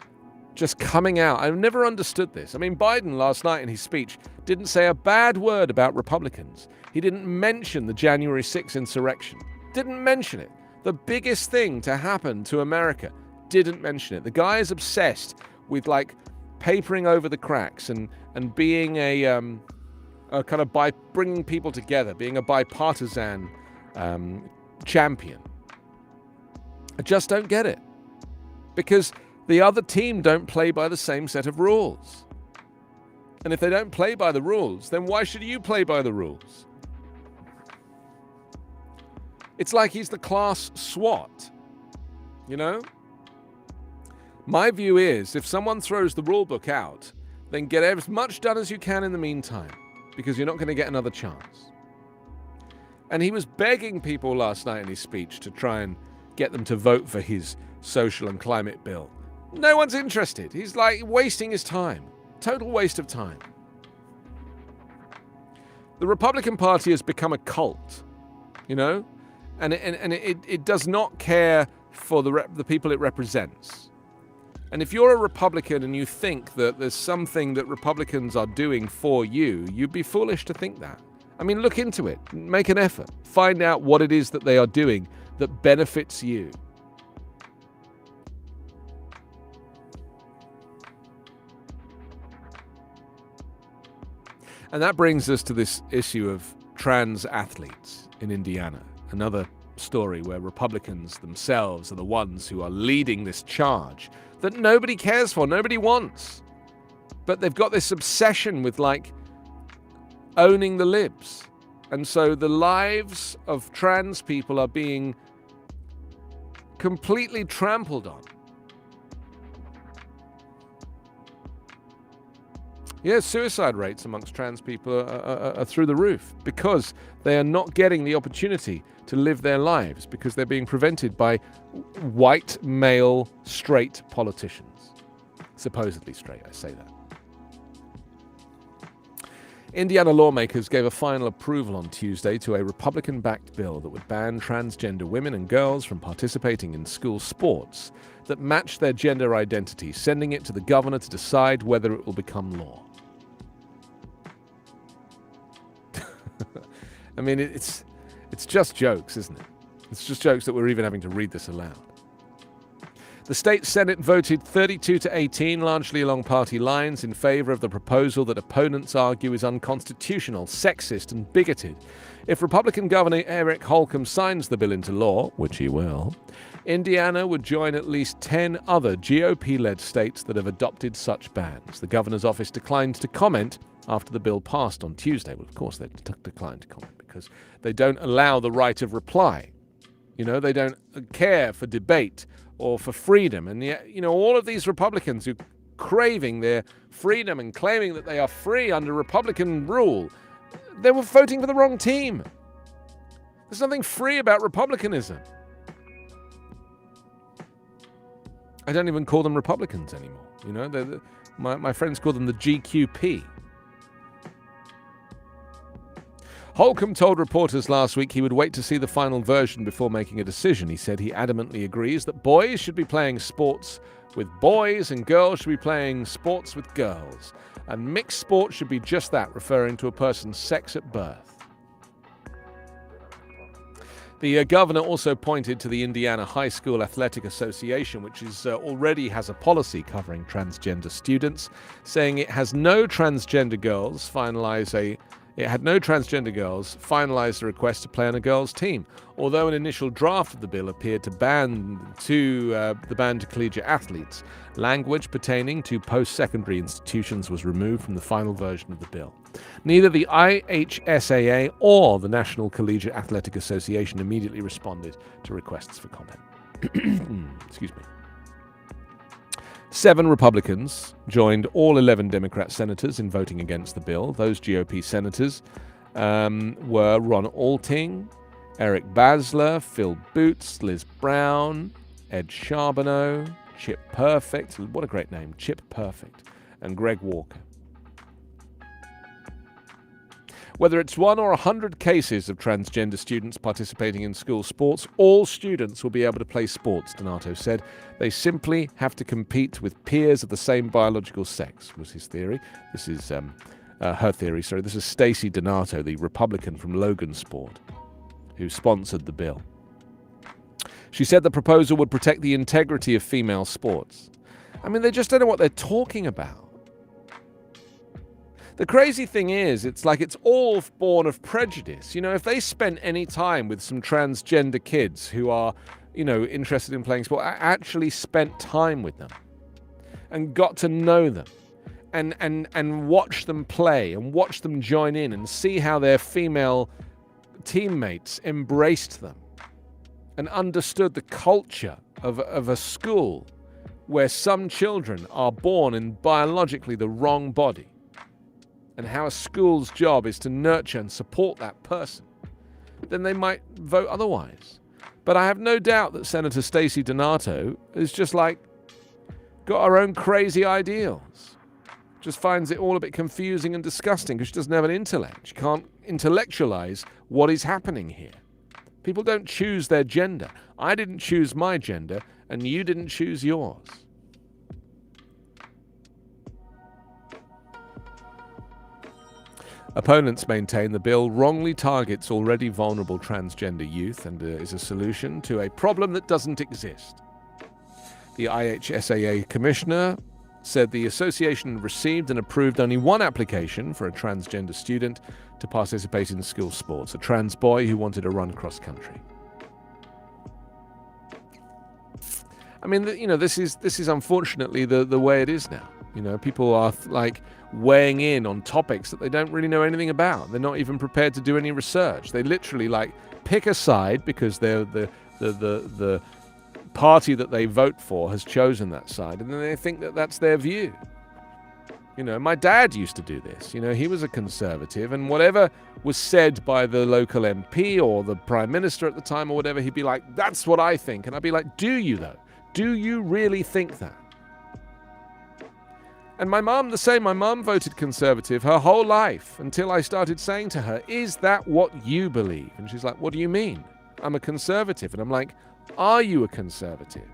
just coming out. I've never understood this. I mean, Biden last night in his speech didn't say a bad word about Republicans. He didn't mention the January 6th insurrection. Didn't mention it. The biggest thing to happen to America. Didn't mention it. The guy is obsessed with like papering over the cracks and being a kind of by bringing people together, being a bipartisan champion. I just don't get it. Because the other team don't play by the same set of rules. And if they don't play by the rules, then why should you play by the rules? It's like he's the class SWAT, you know? My view is, if someone throws the rule book out, then get as much done as you can in the meantime, because you're not going to get another chance. And he was begging people last night in his speech to try and get them to vote for his social and climate bill. No one's interested. He's like wasting his time. Total waste of time. The Republican Party has become a cult, you know? And it does not care for the people it represents. And if you're a Republican and you think that there's something that Republicans are doing for you, you'd be foolish to think that. I mean, look into it. Make an effort. Find out what it is that they are doing that benefits you. And that brings us to this issue of trans athletes in Indiana. Another story where Republicans themselves are the ones who are leading this charge that nobody cares for, nobody wants. But they've got this obsession with, like, owning the libs. And so the lives of trans people are being completely trampled on. Yeah, suicide rates amongst trans people are through the roof because they are not getting the opportunity to live their lives because they're being prevented by white, male, straight politicians. Supposedly straight, I say that. Indiana lawmakers gave a final approval on Tuesday to a Republican-backed bill that would ban transgender women and girls from participating in school sports that match their gender identity, sending it to the governor to decide whether it will become law. I mean, it's just jokes, isn't it? It's just jokes that we're even having to read this aloud. The state Senate voted 32-18, largely along party lines, in favor of the proposal that opponents argue is unconstitutional, sexist, and bigoted. If Republican Governor Eric Holcomb signs the bill into law, which he will, Indiana would join at least 10 other GOP-led states that have adopted such bans. The governor's office declined to comment after the bill passed on Tuesday. Well, of course they declined to comment because they don't allow the right of reply. You know, they don't care for debate or for freedom. And yet, you know, all of these Republicans who craving their freedom and claiming that they are free under Republican rule, they were voting for the wrong team. There's nothing free about Republicanism. I don't even call them Republicans anymore. You know, my friends call them the GQP. Holcomb told reporters last week he would wait to see the final version before making a decision. He said he adamantly agrees that boys should be playing sports with boys and girls should be playing sports with girls. And mixed sports should be just that, referring to a person's sex at birth. The governor also pointed to the Indiana High School Athletic Association, which already has a policy covering transgender students, saying it had no transgender girls finalize the request to play on a girls' team. Although an initial draft of the bill appeared to ban to collegiate athletes, language pertaining to post-secondary institutions was removed from the final version of the bill. Neither the IHSAA or the National Collegiate Athletic Association immediately responded to requests for comment. Excuse me. 7 Republicans joined all 11 Democrat senators in voting against the bill. Those GOP senators were Ron Alting, Eric Basler, Phil Boots, Liz Brown, Ed Charbonneau, Chip Perfect, what a great name, Chip Perfect, and Greg Walker. Whether it's 1 or 100 cases of transgender students participating in school sports, all students will be able to play sports, Donato said. They simply have to compete with peers of the same biological sex, was his theory. This is her theory, sorry. This is Stacey Donato, the Republican from Logansport, who sponsored the bill. She said the proposal would protect the integrity of female sports. I mean, they just don't know what they're talking about. The crazy thing is, it's like it's all born of prejudice. You know, if they spent any time with some transgender kids who are, you know, interested in playing sport, actually spent time with them and got to know them and watch them play and watch them join in and see how their female teammates embraced them and understood the culture of a school where some children are born in biologically the wrong body, and how a school's job is to nurture and support that person, then they might vote otherwise. But I have no doubt that Senator Stacey Donato is just like got her own crazy ideals. Just finds it all a bit confusing and disgusting because she doesn't have an intellect. She can't intellectualize what is happening here. People don't choose their gender. I didn't choose my gender, and you didn't choose yours. Opponents maintain the bill wrongly targets already vulnerable transgender youth and is a solution to a problem that doesn't exist. The IHSAA commissioner said the association received and approved only one application for a transgender student to participate in school sports, a trans boy who wanted to run cross-country. I mean, you know, this is unfortunately the way it is now. You know, people are like weighing in on topics that they don't really know anything about. They're not even prepared to do any research. They literally like pick a side because they're the party that they vote for has chosen that side, and then they think that that's their view. You know, my dad used to do this. You know, he was a conservative, and whatever was said by the local MP or the Prime Minister at the time or whatever, he'd be like, that's what I think. And I'd be like, do you though? Do you really think that? And my mum, the same. My mum voted Conservative her whole life until I started saying to her, is that what you believe? And she's like, what do you mean? I'm a Conservative. And I'm like, are you a Conservative?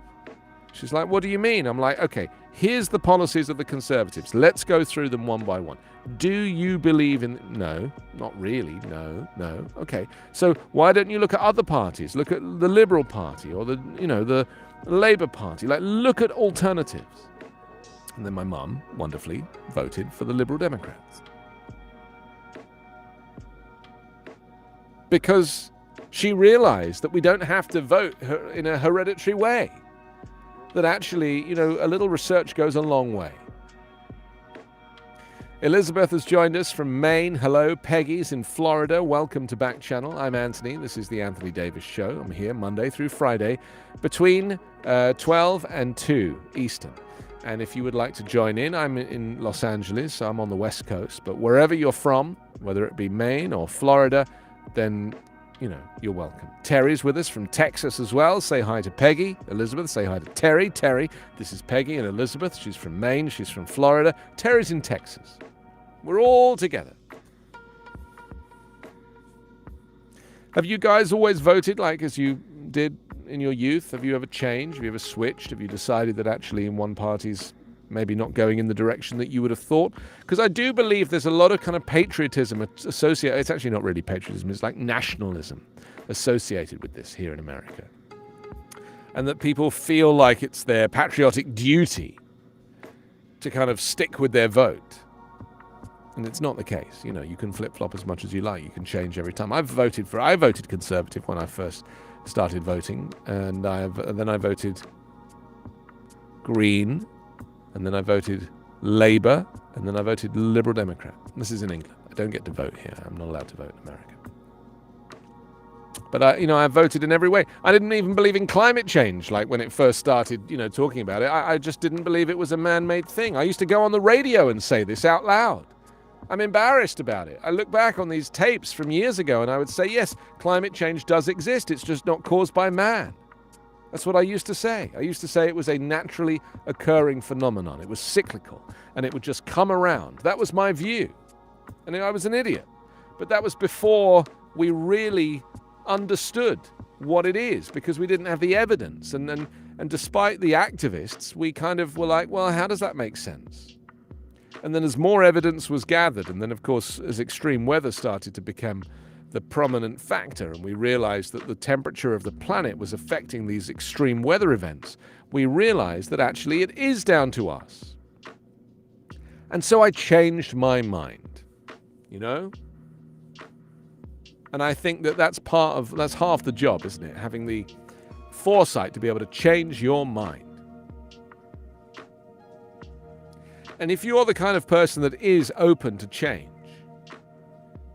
She's like, what do you mean? I'm like, okay, here's the policies of the Conservatives. Let's go through them one by one. Do you believe in... No, not really. No. Okay, so why don't you look at other parties? Look at the Liberal Party or the Labour Party. Like, look at alternatives. And then my mum, wonderfully, voted for the Liberal Democrats. Because she realized that we don't have to vote in a hereditary way. That actually, you know, a little research goes a long way. Elizabeth has joined us from Maine. Hello. Peggy's in Florida. Welcome to Backchannel. I'm Anthony. This is the Anthony Davis Show. I'm here Monday through Friday between 12 and 2 Eastern. And if you would like to join in, I'm in Los Angeles, so I'm on the West Coast. But wherever you're from, whether it be Maine or Florida, then, you know, you're welcome. Terry's with us from Texas as well. Say hi to Peggy. Elizabeth, say hi to Terry. Terry, this is Peggy and Elizabeth. She's from Maine. She's from Florida. Terry's in Texas. We're all together. Have you guys always voted like as you did in your youth? Have you ever changed? Have you ever switched? Have you decided that actually in one party's maybe not going in the direction that you would have thought? Because I do believe there's a lot of kind of patriotism associated. It's actually not really patriotism. It's like nationalism associated with this here in America. And that people feel like it's their patriotic duty to kind of stick with their vote. And it's not the case. You know, you can flip-flop as much as you like. You can change every time. I voted Conservative when I first started voting, and then I voted Green, and then I voted Labour, and then I voted Liberal Democrat. This is in England. I don't get to vote here. I'm not allowed to vote in America. But I voted in every way. I didn't even believe in climate change, like when it first started, talking about it. I just didn't believe it was a man-made thing. I used to go on the radio and say this out loud. I'm embarrassed about it. I look back on these tapes from years ago and I would say, yes, climate change does exist. It's just not caused by man. That's what I used to say. I used to say it was a naturally occurring phenomenon. It was cyclical and it would just come around. That was my view. And I was an idiot. But that was before we really understood what it is, because we didn't have the evidence. And despite the activists, we kind of were like, well, how does that make sense? And then as more evidence was gathered, and then, of course, as extreme weather started to become the prominent factor, and we realized that the temperature of the planet was affecting these extreme weather events, we realized that actually it is down to us. And so I changed my mind, you know? And I think that that's half the job, isn't it? Having the foresight to be able to change your mind. And if you're the kind of person that is open to change,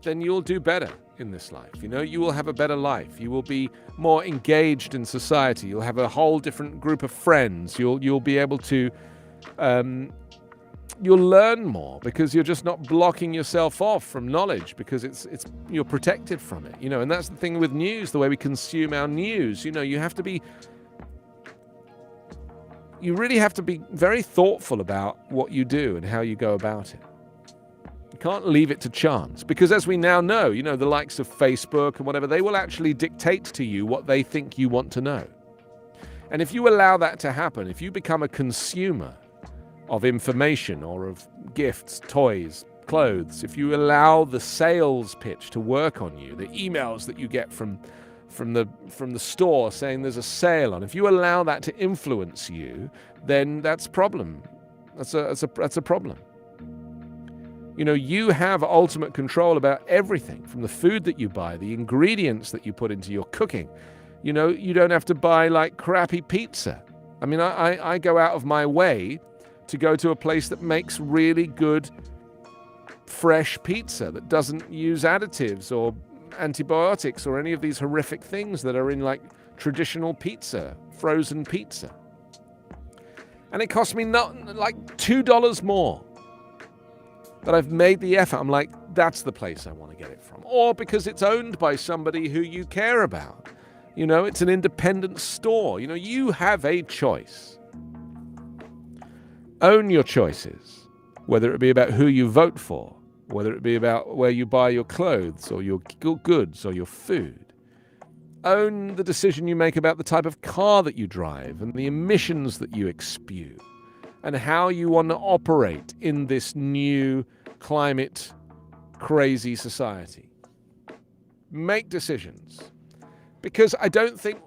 then you'll do better in this life. You know, you will have a better life. You will be more engaged in society. You'll have a whole different group of friends. You'll be able to, you'll learn more, because you're just not blocking yourself off from knowledge, because you're protected from it. You know, and that's the thing with news, the way we consume our news. You know, you really have to be very thoughtful about what you do and how you go about it. You can't leave it to chance, because as we now know, you know, the likes of Facebook and whatever, they will actually dictate to you what they think you want to know. And if you allow that to happen, if you become a consumer of information or of gifts, toys, clothes, if you allow the sales pitch to work on you, the emails that you get from the store saying there's a sale on, if you allow that to influence you, then that's a problem. That's a problem. You know, you have ultimate control about everything, from the food that you buy, the ingredients that you put into your cooking. You know, you don't have to buy like crappy pizza. I mean, I go out of my way to go to a place that makes really good fresh pizza that doesn't use additives or antibiotics or any of these horrific things that are in like traditional pizza, frozen pizza. And it cost me not like $2 more. But I've made the effort. I'm like, that's the place I want to get it from. Or because it's owned by somebody who you care about. You know, it's an independent store. You know, you have a choice. Own your choices, whether it be about who you vote for, whether it be about where you buy your clothes or your goods or your food. Own the decision you make about the type of car that you drive and the emissions that you spew and how you want to operate in this new climate crazy society. Make decisions. Because I don't think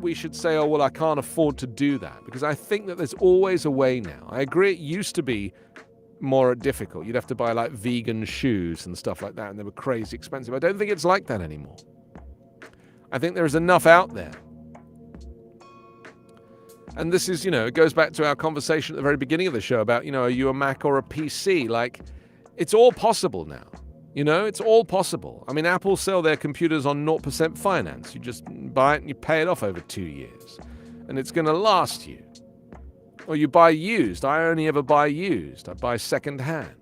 we should say, oh, well, I can't afford to do that, because I think that there's always a way now. I agree it used to be more difficult. You'd have to buy like vegan shoes and stuff like that, and they were crazy expensive. I don't think it's like that anymore. I think there's enough out there. And this is, you know, it goes back to our conversation at the very beginning of the show about, you know, are you a Mac or a PC? Like, it's all possible now. You know, it's all possible. I mean, Apple sell their computers on 0% finance. You just buy it and you pay it off over 2 years. And it's going to last you. Or you buy used. I only ever buy used. I buy second hand.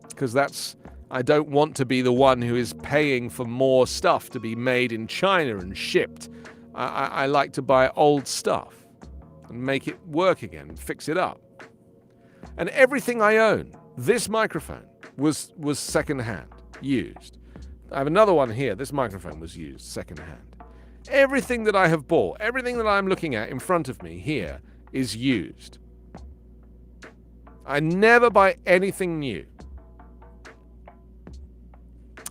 Because I don't want to be the one who is paying for more stuff to be made in China and shipped. I like to buy old stuff and make it work again, and fix it up. And everything I own, this microphone, was second-hand, used. I have another one here. This microphone was used second-hand. Everything that I have bought, everything that I'm looking at in front of me here is used. I never buy anything new.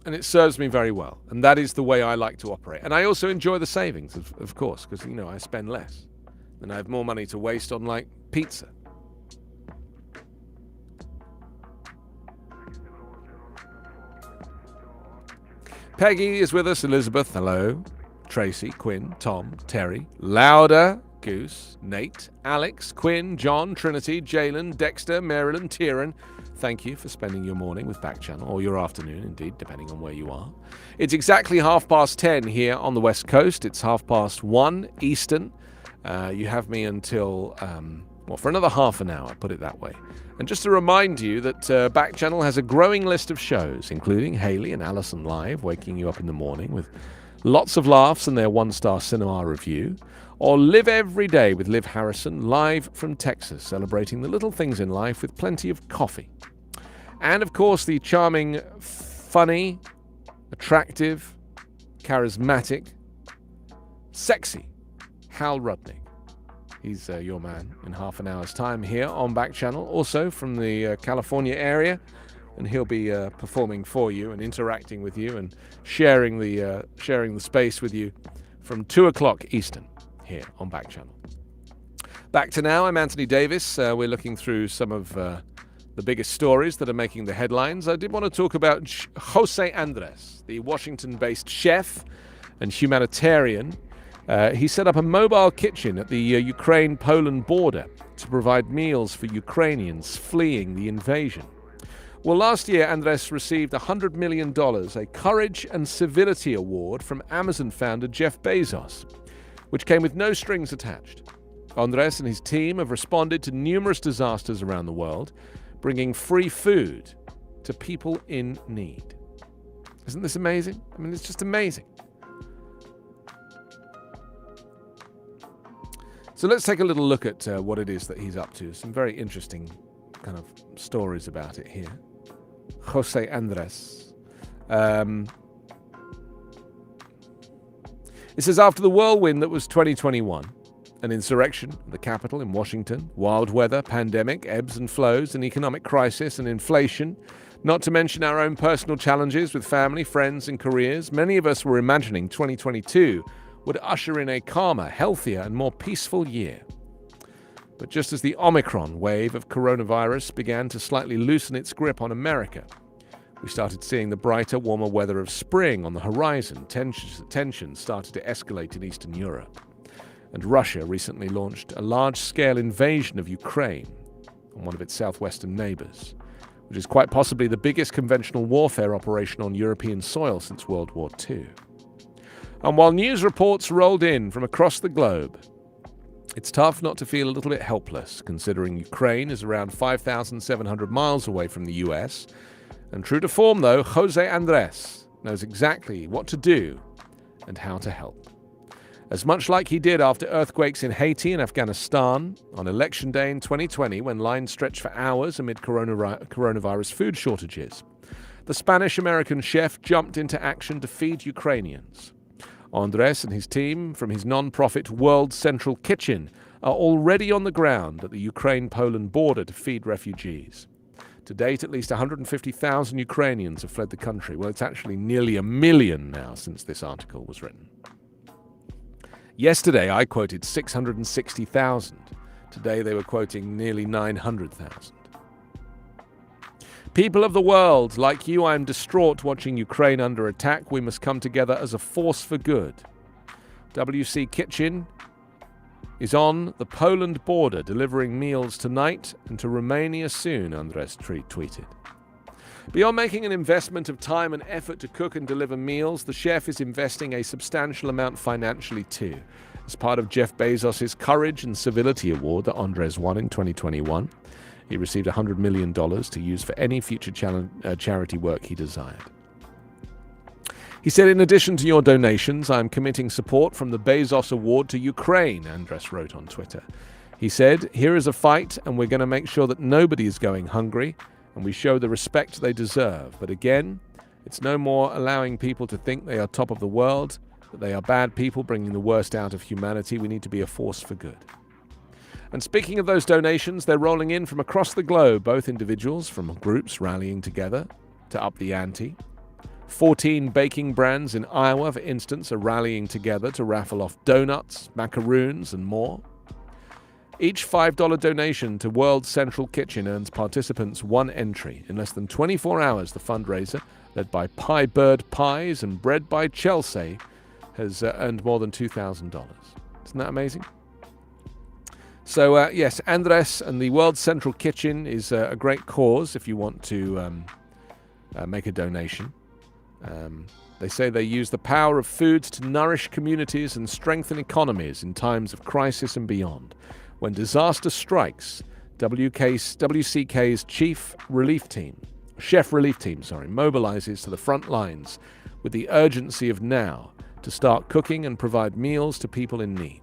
And it serves me very well. And that is the way I like to operate. And I also enjoy the savings, of course, because, you know, I spend less. And I have more money to waste on, like, pizza. Peggy is with us. Elizabeth, hello. Tracy, Quinn, Tom, Terry, Lauder, Goose, Nate, Alex, Quinn, John, Trinity, Jalen, Dexter, Marilyn, Tieran. Thank you for spending your morning with Backchannel, or your afternoon, indeed, depending on where you are. It's exactly 10:30 here on the West Coast. It's 1:30 Eastern. You have me until, for another half an hour, put it that way. And just to remind you that Backchannel has a growing list of shows, including Haley and Allison Live, waking you up in the morning with lots of laughs and their one-star cinema review, or Live Every Day with Liv Harrison, live from Texas, celebrating the little things in life with plenty of coffee. And, of course, the charming, funny, attractive, charismatic, sexy Hal Rudnick. He's your man in half an hour's time here on Backchannel, also from the California area. And he'll be performing for you and interacting with you and sharing the space with you from 2 o'clock Eastern here on Backchannel. Back to now, I'm Anthony Davis. We're looking through some of the biggest stories that are making the headlines. I did want to talk about Jose Andres, the Washington-based chef and humanitarian. He set up a mobile kitchen at the Ukraine-Poland border to provide meals for Ukrainians fleeing the invasion. Well, last year, Andres received $100 million, a Courage and Civility Award from Amazon founder Jeff Bezos, which came with no strings attached. Andres and his team have responded to numerous disasters around the world, bringing free food to people in need. Isn't this amazing? I mean, it's just amazing. So let's take a little look at what it is that he's up to. Some very interesting kind of stories about it here. Jose Andres. It says, after the whirlwind that was 2021, an insurrection at the capital in Washington, wild weather, pandemic, ebbs and flows, an economic crisis and inflation, not to mention our own personal challenges with family, friends and careers, many of us were imagining 2022 would usher in a calmer, healthier and more peaceful year. But just as the Omicron wave of coronavirus began to slightly loosen its grip on America, we started seeing the brighter, warmer weather of spring on the horizon. Tensions started to escalate in Eastern Europe. And Russia recently launched a large-scale invasion of Ukraine on one of its southwestern neighbors, which is quite possibly the biggest conventional warfare operation on European soil since World War II. And while news reports rolled in from across the globe, it's tough not to feel a little bit helpless, considering Ukraine is around 5,700 miles away from the US. And true to form, though, Jose Andres knows exactly what to do and how to help. As much like he did after earthquakes in Haiti and Afghanistan on Election Day in 2020, when lines stretched for hours amid coronavirus food shortages, the Spanish-American chef jumped into action to feed Ukrainians. Andres and his team from his non-profit World Central Kitchen are already on the ground at the Ukraine-Poland border to feed refugees. To date, at least 150,000 Ukrainians have fled the country. Well, it's actually nearly 1 million now since this article was written. Yesterday, I quoted 660,000. Today, they were quoting nearly 900,000. People of the world, like you, I am distraught watching Ukraine under attack. We must come together as a force for good. WC Kitchen is on the Poland border, delivering meals tonight and to Romania soon, Andres tweeted. Beyond making an investment of time and effort to cook and deliver meals, the chef is investing a substantial amount financially too. As part of Jeff Bezos' Courage and Civility Award that Andres won in 2021, he received $100 million to use for any future charity work he desired. He said, in addition to your donations, I am committing support from the Bezos Award to Ukraine, Andres wrote on Twitter. He said, here is a fight, and we're going to make sure that nobody is going hungry, and we show the respect they deserve. But again, it's no more allowing people to think they are top of the world, that they are bad people bringing the worst out of humanity. We need to be a force for good. And speaking of those donations, they're rolling in from across the globe, both individuals from groups rallying together to up the ante. 14 baking brands in Iowa, for instance, are rallying together to raffle off donuts, macaroons, and more. Each $5 donation to World Central Kitchen earns participants one entry. In less than 24 hours, the fundraiser, led by Pie Bird Pies and Bread by Chelsea, has earned more than $2,000. Isn't that amazing? So, yes, Andres and the World Central Kitchen is a great cause if you want to make a donation. They say they use the power of foods to nourish communities and strengthen economies in times of crisis and beyond. When disaster strikes, WCK's chef relief team, mobilizes to the front lines with the urgency of now to start cooking and provide meals to people in need.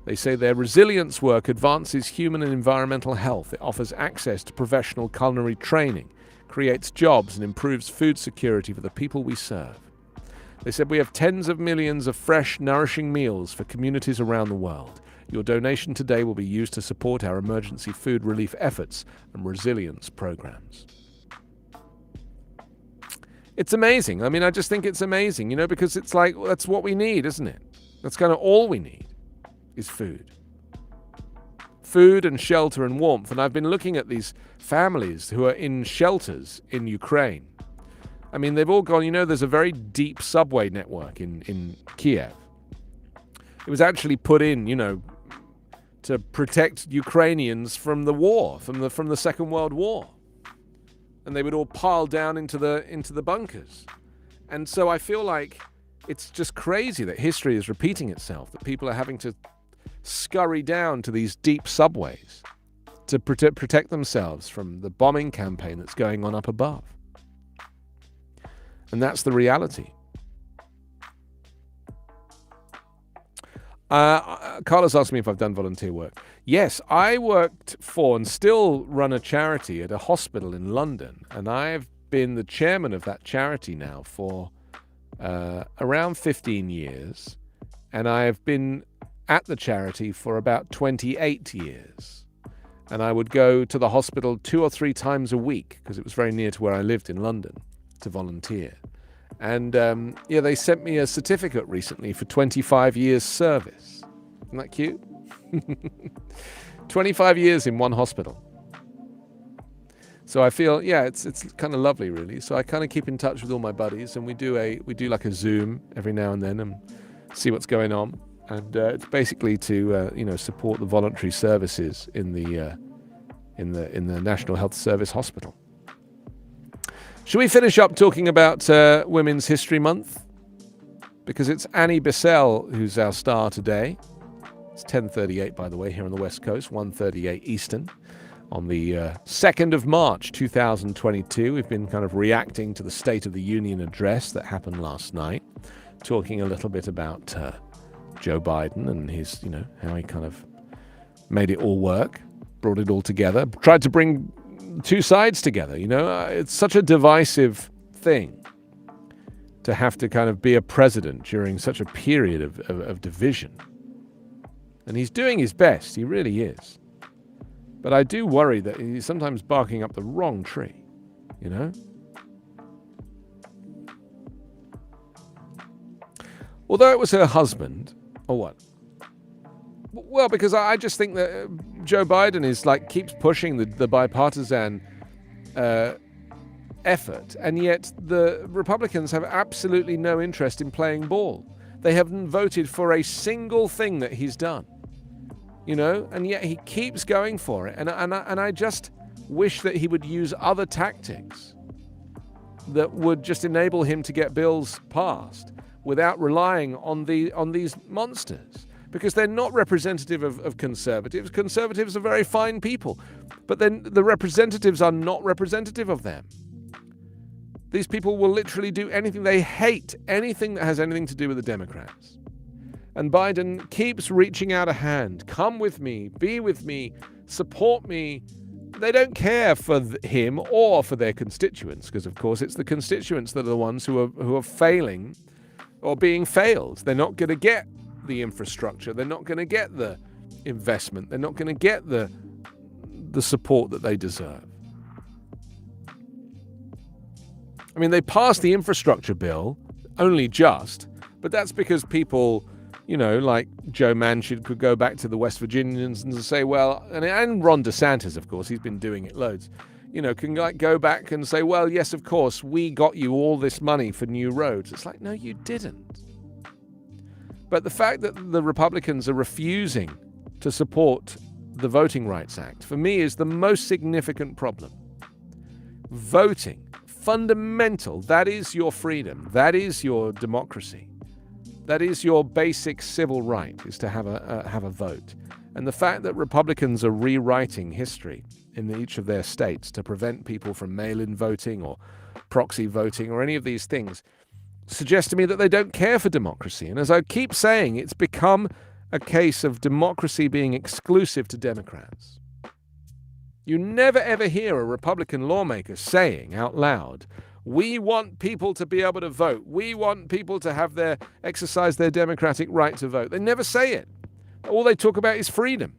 They say their resilience work advances human and environmental health. It offers access to professional culinary training, creates jobs and improves food security for the people we serve. They said we have tens of millions of fresh, nourishing meals for communities around the world. Your donation today will be used to support our emergency food relief efforts and resilience programs. It's amazing. I mean, I just think it's amazing, because it's like, well, that's what we need, isn't it? That's kind of all we need is food. Food and shelter and warmth. And I've been looking at these families who are in shelters in Ukraine. I mean, they've all gone, there's a very deep subway network in Kiev. It was actually put in, to protect Ukrainians from the war, from the Second World War. And they would all pile down into the bunkers. And so I feel like it's just crazy that history is repeating itself, that people are having to scurry down to these deep subways to protect themselves from the bombing campaign that's going on up above. And that's the reality. Carlos asked me if I've done volunteer work. Yes, I worked for and still run a charity at a hospital in London, and I've been the chairman of that charity now for around 15 years, and I've been at the charity for about 28 years. And I would go to the hospital 2 or 3 times a week, because it was very near to where I lived in London, to volunteer. And they sent me a certificate recently for 25 years service. Isn't that cute? 25 years in one hospital. So I feel, it's kind of lovely, really. So I kind of keep in touch with all my buddies, and we do like a Zoom every now and then and see what's going on. And it's basically to support the voluntary services in the National Health Service Hospital. Should we finish up talking about Women's History Month? Because it's Annie Bissell who's our star today. It's 10:38, by the way, here on the West Coast, 1:38 Eastern, on the 2nd of March, 2022. We've been kind of reacting to the State of the Union address that happened last night, talking a little bit about Joe Biden and his, how he kind of made it all work, brought it all together, tried to bring two sides together. It's such a divisive thing to have to kind of be a president during such a period of division. And he's doing his best, he really is. But I do worry that he's sometimes barking up the wrong tree, Although it was her husband, or what? Well, because I just think that Joe Biden is keeps pushing the bipartisan effort, and yet the Republicans have absolutely no interest in playing ball. They haven't voted for a single thing that he's done, and yet he keeps going for it. And I just wish that he would use other tactics that would just enable him to get bills passed without relying on these monsters. Because they're not representative of conservatives. Conservatives are very fine people, but then the representatives are not representative of them. These people will literally do anything. They hate anything that has anything to do with the Democrats. And Biden keeps reaching out a hand. Come with me, be with me, support me. They don't care for him or for their constituents, because of course it's the constituents that are the ones who are failing or being failed. They're not going to get the infrastructure, they're not going to get the investment, they're not going to get the support that they deserve. I mean, they passed the infrastructure bill only just, but that's because people, like Joe Manchin could go back to the West Virginians and say, well, and Ron DeSantis, of course, he's been doing it loads, can go back and say, well, yes, of course, we got you all this money for new roads. It's like, no, you didn't. But the fact that the Republicans are refusing to support the Voting Rights Act, for me, is the most significant problem. Voting, fundamental, that is your freedom, that is your democracy, that is your basic civil right, is to have a vote. And the fact that Republicans are rewriting history in each of their states to prevent people from mail-in voting or proxy voting or any of these things suggests to me that they don't care for democracy. And as I keep saying, it's become a case of democracy being exclusive to Democrats. You never ever hear a Republican lawmaker saying out loud, we want people to be able to vote. We want people to exercise their democratic right to vote. They never say it. All they talk about is freedom.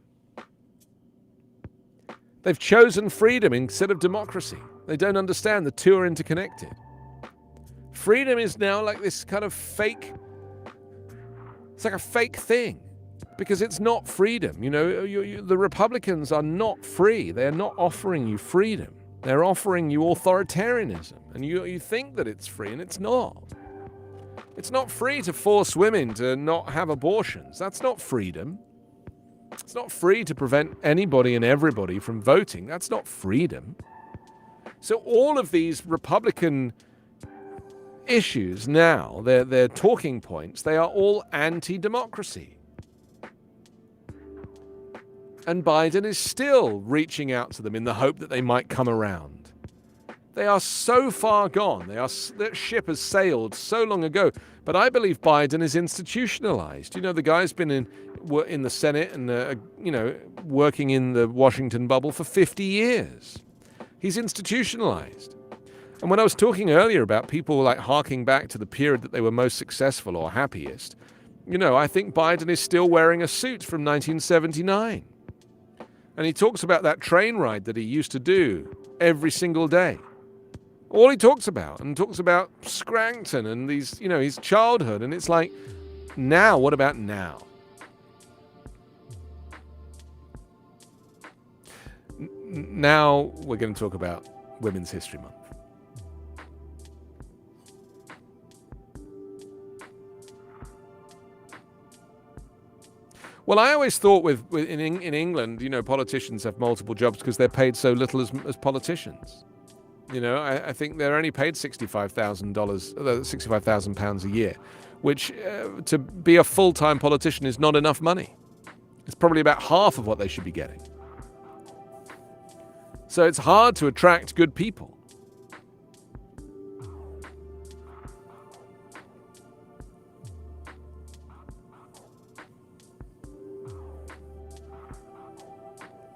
They've chosen freedom instead of democracy. They don't understand the two are interconnected. Freedom is now like this kind of fake, it's like a fake thing because it's not freedom. The Republicans are not free. They're not offering you freedom. They're offering you authoritarianism. And you think that it's free, and it's not. It's not free to force women to not have abortions. That's not freedom. It's not free to prevent anybody and everybody from voting. That's not freedom. So all of these Republican issues now, their talking points, they are all anti-democracy. And Biden is still reaching out to them in the hope that they might come around. They are so far gone. That ship has sailed so long ago. But I believe Biden is institutionalized. The guy's been in the Senate and working in the Washington bubble for 50 years. He's institutionalized. And when I was talking earlier about people like harking back to the period that they were most successful or happiest, I think Biden is still wearing a suit from 1979. And he talks about that train ride that he used to do every single day. All he talks about, and talks about Scranton and his childhood. And it's like, now, what about now? Now we're going to talk about Women's History Month. Well, I always thought in England, politicians have multiple jobs because they're paid so little as politicians. I think they're only paid £65,000 a year, which to be a full-time politician is not enough money. It's probably about half of what they should be getting. So it's hard to attract good people.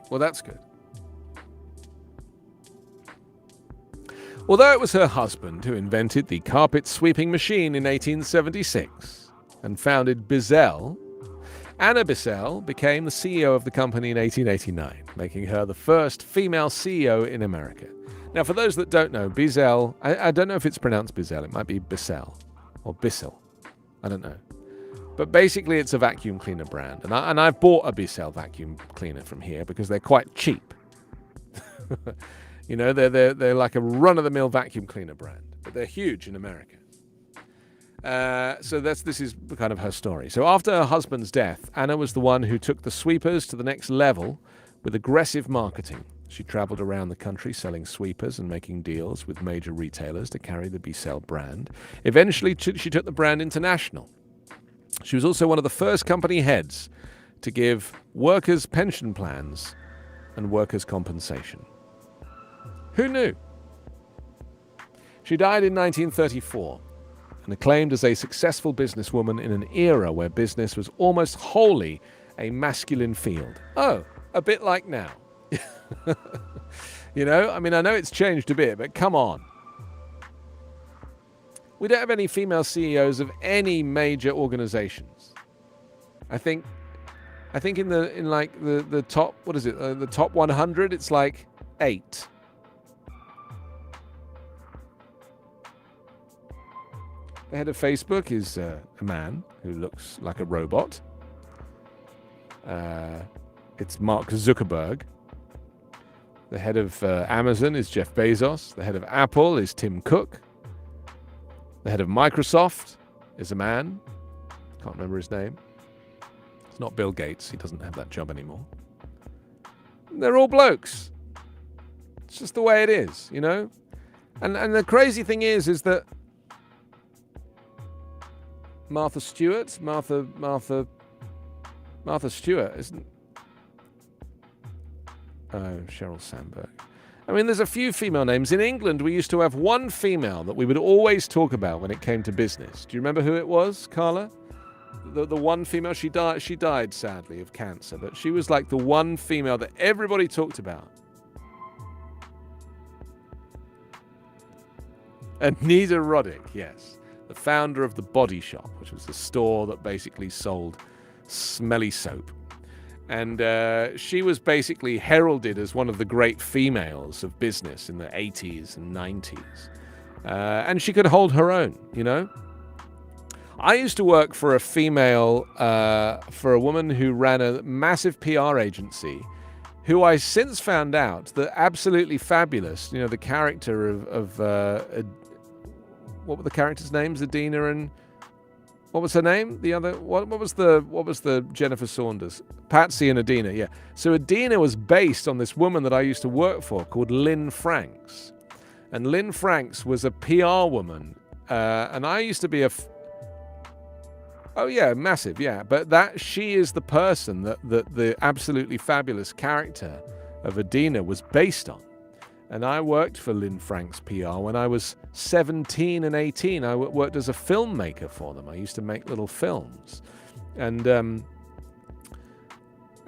Well, that's good. Although it was her husband who invented the carpet sweeping machine in 1876 and founded Bissell, Anna Bissell became the CEO of the company in 1889, making her the first female CEO in America. Now, for those that don't know, Bissell, I don't know if it's pronounced Bissell, it might be Bissell or Bissell, I don't know. But basically it's a vacuum cleaner brand, and I've bought a Bissell vacuum cleaner from here because they're quite cheap. They're like a run-of-the-mill vacuum cleaner brand, but they're huge in America. So this is kind of her story. So after her husband's death, Anna was the one who took the sweepers to the next level with aggressive marketing. She traveled around the country selling sweepers and making deals with major retailers to carry the Bissell brand. Eventually, she took the brand international. She was also one of the first company heads to give workers pension plans and workers compensation. Who knew? She died in 1934 and acclaimed as a successful businesswoman in an era where business was almost wholly a masculine field. Oh, a bit like now. I know it's changed a bit, but come on. We don't have any female CEOs of any major organizations. I think in the top, what is it? The top 100, it's like 8. The head of Facebook is a man who looks like a robot. It's Mark Zuckerberg. The head of Amazon is Jeff Bezos. The head of Apple is Tim Cook. The head of Microsoft is a man. Can't remember his name. It's not Bill Gates. He doesn't have that job anymore. They're all blokes. It's just the way it is, And the crazy thing is that Martha Stewart isn't... Oh, Sheryl Sandberg. I mean, there's a few female names. In England, we used to have one female that we would always talk about when it came to business. Do you remember who it was, Carla? The one female, she died sadly of cancer, but she was like the one female that everybody talked about. Anita Roddick, yes. The founder of The Body Shop, which was a store that basically sold smelly soap. And she was basically heralded as one of the great females of business in the 80s and 90s. And she could hold her own, you know? I used to work for a female, for a woman who ran a massive PR agency, who I since found out that absolutely fabulous. You know, the character of what were the characters' names? Adina and what was her name? The other what was the Jennifer Saunders? Patsy and Adina, yeah. So Adina was based on this woman that I used to work for called Lynn Franks, and Lynn Franks was a PR woman, and I used to be oh yeah, massive, yeah. But that she is the person that the absolutely fabulous character of Adina was based on. And I worked for Lynn Franks PR when I was 17 and 18. I worked as a filmmaker for them. I used to make little films, and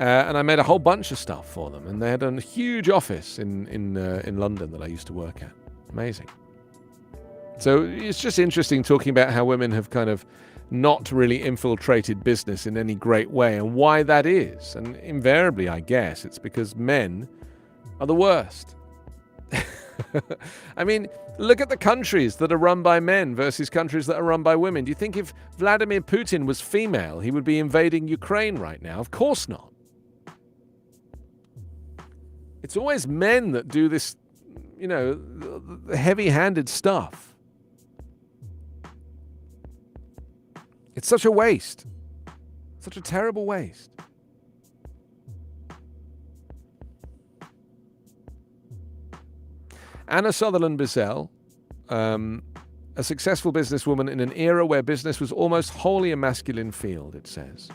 I made a whole bunch of stuff for them. And they had a huge office in London that I used to work at. Amazing. So it's just interesting talking about how women have kind of not really infiltrated business in any great way and why that is. And invariably, I guess, it's because men are the worst. I mean, look at the countries that are run by men versus countries that are run by women. Do you think if Vladimir Putin was female, he would be invading Ukraine right now? Of course not. It's always men that do this, you know, the heavy-handed stuff. It's such a waste. Such a terrible waste. Anna Sutherland Bissell, a successful businesswoman in an era where business was almost wholly a masculine field, it says.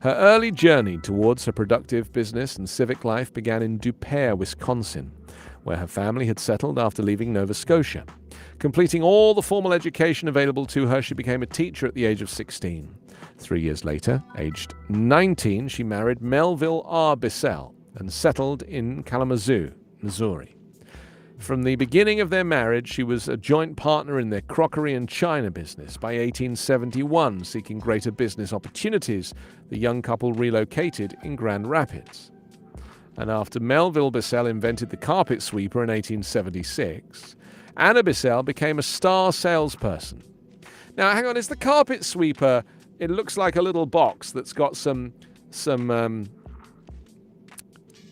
Her early journey towards her productive business and civic life began in Dupere, Wisconsin, where her family had settled after leaving Nova Scotia. Completing all the formal education available to her, she became a teacher at the age of 16. 3 years later, aged 19, she married Melville R. Bissell and settled in Kalamazoo, Missouri. From the beginning of their marriage, she was a joint partner in their crockery and china business. By 1871, seeking greater business opportunities, the young couple relocated in Grand Rapids. And after Melville Bissell invented the carpet sweeper in 1876, Anna Bissell became a star salesperson. Now, hang on, is the carpet sweeper, it looks like a little box that's got some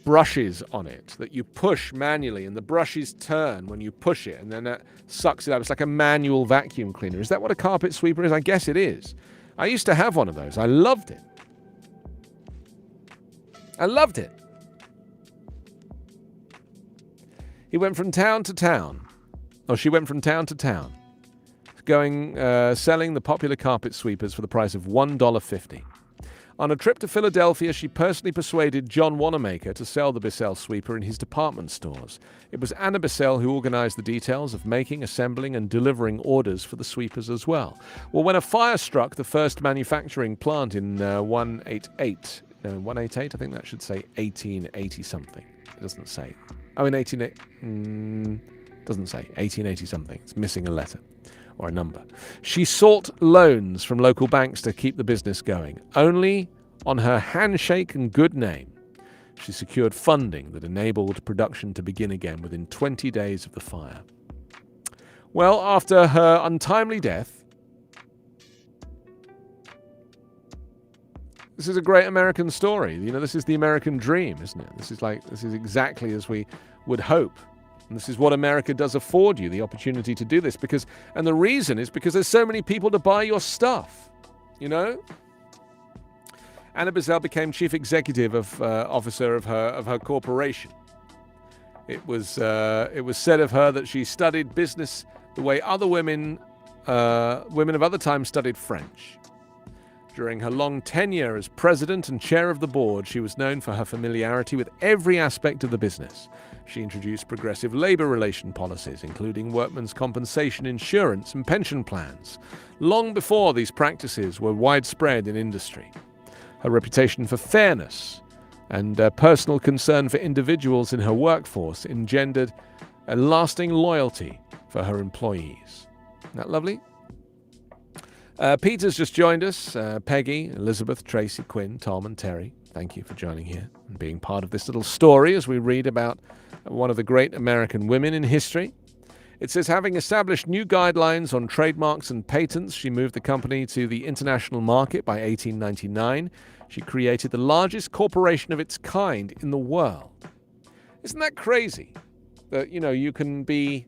brushes on it that you push manually, and the brushes turn when you push it, and then that sucks it up. It's like a manual vacuum cleaner. Is that what a carpet sweeper is? I guess it is. I used to have one of those. I loved it. I loved it. He went from town to town, or she went from town to town, selling the popular carpet sweepers for the price of $1.50. On a trip to Philadelphia, she personally persuaded John Wanamaker to sell the Bissell sweeper in his department stores. It was Anna Bissell who organized the details of making, assembling, and delivering orders for the sweepers as well. Well, when a fire struck the first manufacturing plant in 188, I think that should say 1880 something. It doesn't say. Oh, in 1880, doesn't say 1880 something. It's missing a letter or a number. She sought loans from local banks to keep the business going. Only on her handshake and good name, she secured funding that enabled production to begin again within 20 days of the fire. Well, after her untimely death, this is a great American story. You know, this is the American dream, isn't it? This is exactly as we would hope. And this is what America does afford you, the opportunity to do this. And the reason is because there's so many people to buy your stuff, you know? Anna Bissell became chief executive officer of her corporation. It was said of her that she studied business the way other women of other times studied French. During her long tenure as president and chair of the board, she was known for her familiarity with every aspect of the business. She introduced progressive labor relation policies, including workmen's compensation insurance and pension plans, long before these practices were widespread in industry. Her reputation for fairness and personal concern for individuals in her workforce engendered a lasting loyalty for her employees. Isn't that lovely? Peter's just joined us. Peggy, Elizabeth, Tracy, Quinn, Tom, and Terry. Thank you for joining here and being part of this little story as we read about one of the great American women in history. It says, having established new guidelines on trademarks and patents, she moved the company to the international market by 1899. She created the largest corporation of its kind in the world. Isn't that crazy? That, you can be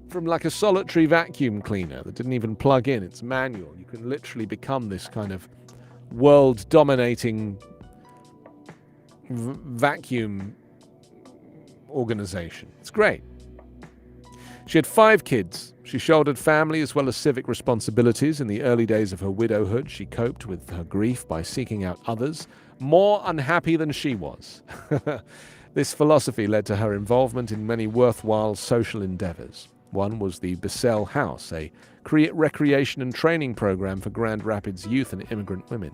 from like a solitary vacuum cleaner that didn't even plug in, it's manual. You can literally become this kind of world-dominating vacuum organization. It's great. She had 5 kids. She shouldered family as well as civic responsibilities. In the early days of her widowhood, she coped with her grief by seeking out others, more unhappy than she was. This philosophy led to her involvement in many worthwhile social endeavors. One was the Bissell House, a recreation and training program for Grand Rapids youth and immigrant women.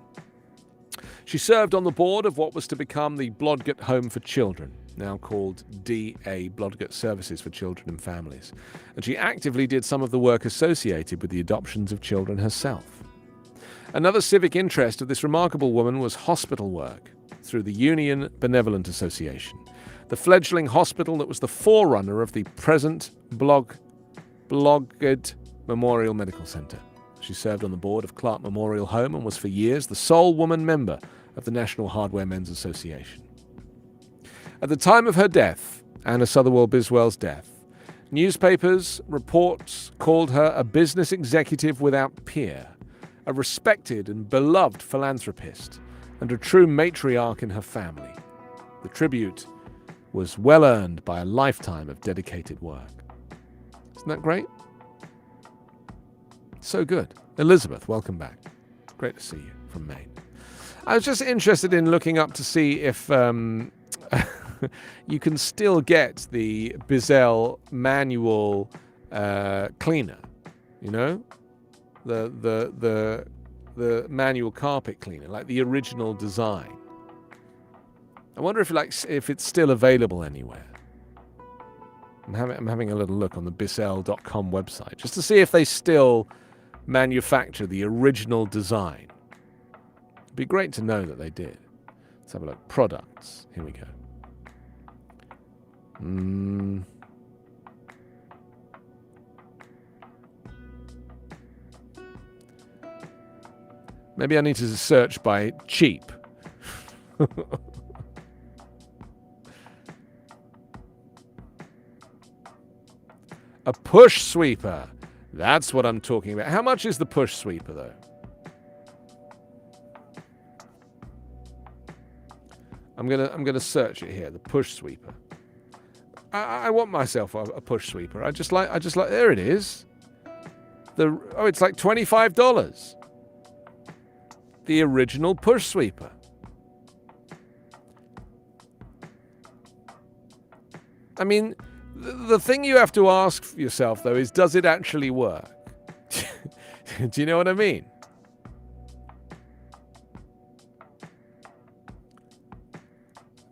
She served on the board of what was to become the Blodgett Home for Children, now called DA, Blodgett Services for Children and Families, and she actively did some of the work associated with the adoptions of children herself. Another civic interest of this remarkable woman was hospital work through the Union Benevolent Association, the fledgling hospital that was the forerunner of the present Blodgett Memorial Medical Center. She served on the board of Clark Memorial Home and was for years the sole woman member of the National Hardware Men's Association. At the time of her death, Anna Sotherwell Biswell's death, newspapers reports called her a business executive without peer, a respected and beloved philanthropist, and a true matriarch in her family. The tribute was well earned by a lifetime of dedicated work. Isn't that great? So good. Elizabeth, welcome back. Great to see you from Maine. I was just interested in looking up to see if you can still get the Bissell manual cleaner, the manual carpet cleaner, like the original design. I wonder if it's still available anywhere. I'm having a little look on the Bissell.com website just to see if they still manufacture the original design. It'd be great to know that they did. Let's have a look. Products. Here we go. Maybe I need to search by cheap. A push sweeper. That's what I'm talking about. How much is the push sweeper, though? I'm gonna search it here. The push sweeper. I want myself a push sweeper. I just like. There it is. It's like $25. The original push sweeper. I mean, the thing you have to ask yourself, though, is does it actually work? Do you know what I mean?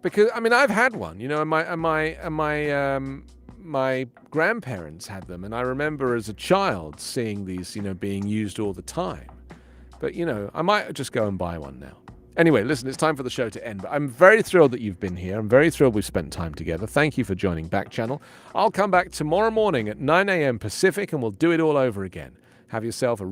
Because I've had one, and my grandparents had them, and I remember as a child seeing these, being used all the time. But I might just go and buy one now. Anyway, listen, it's time for the show to end, but I'm very thrilled that you've been here. I'm very thrilled we've spent time together. Thank you for joining Backchannel. I'll come back tomorrow morning at 9 a.m. Pacific, and we'll do it all over again. Have yourself a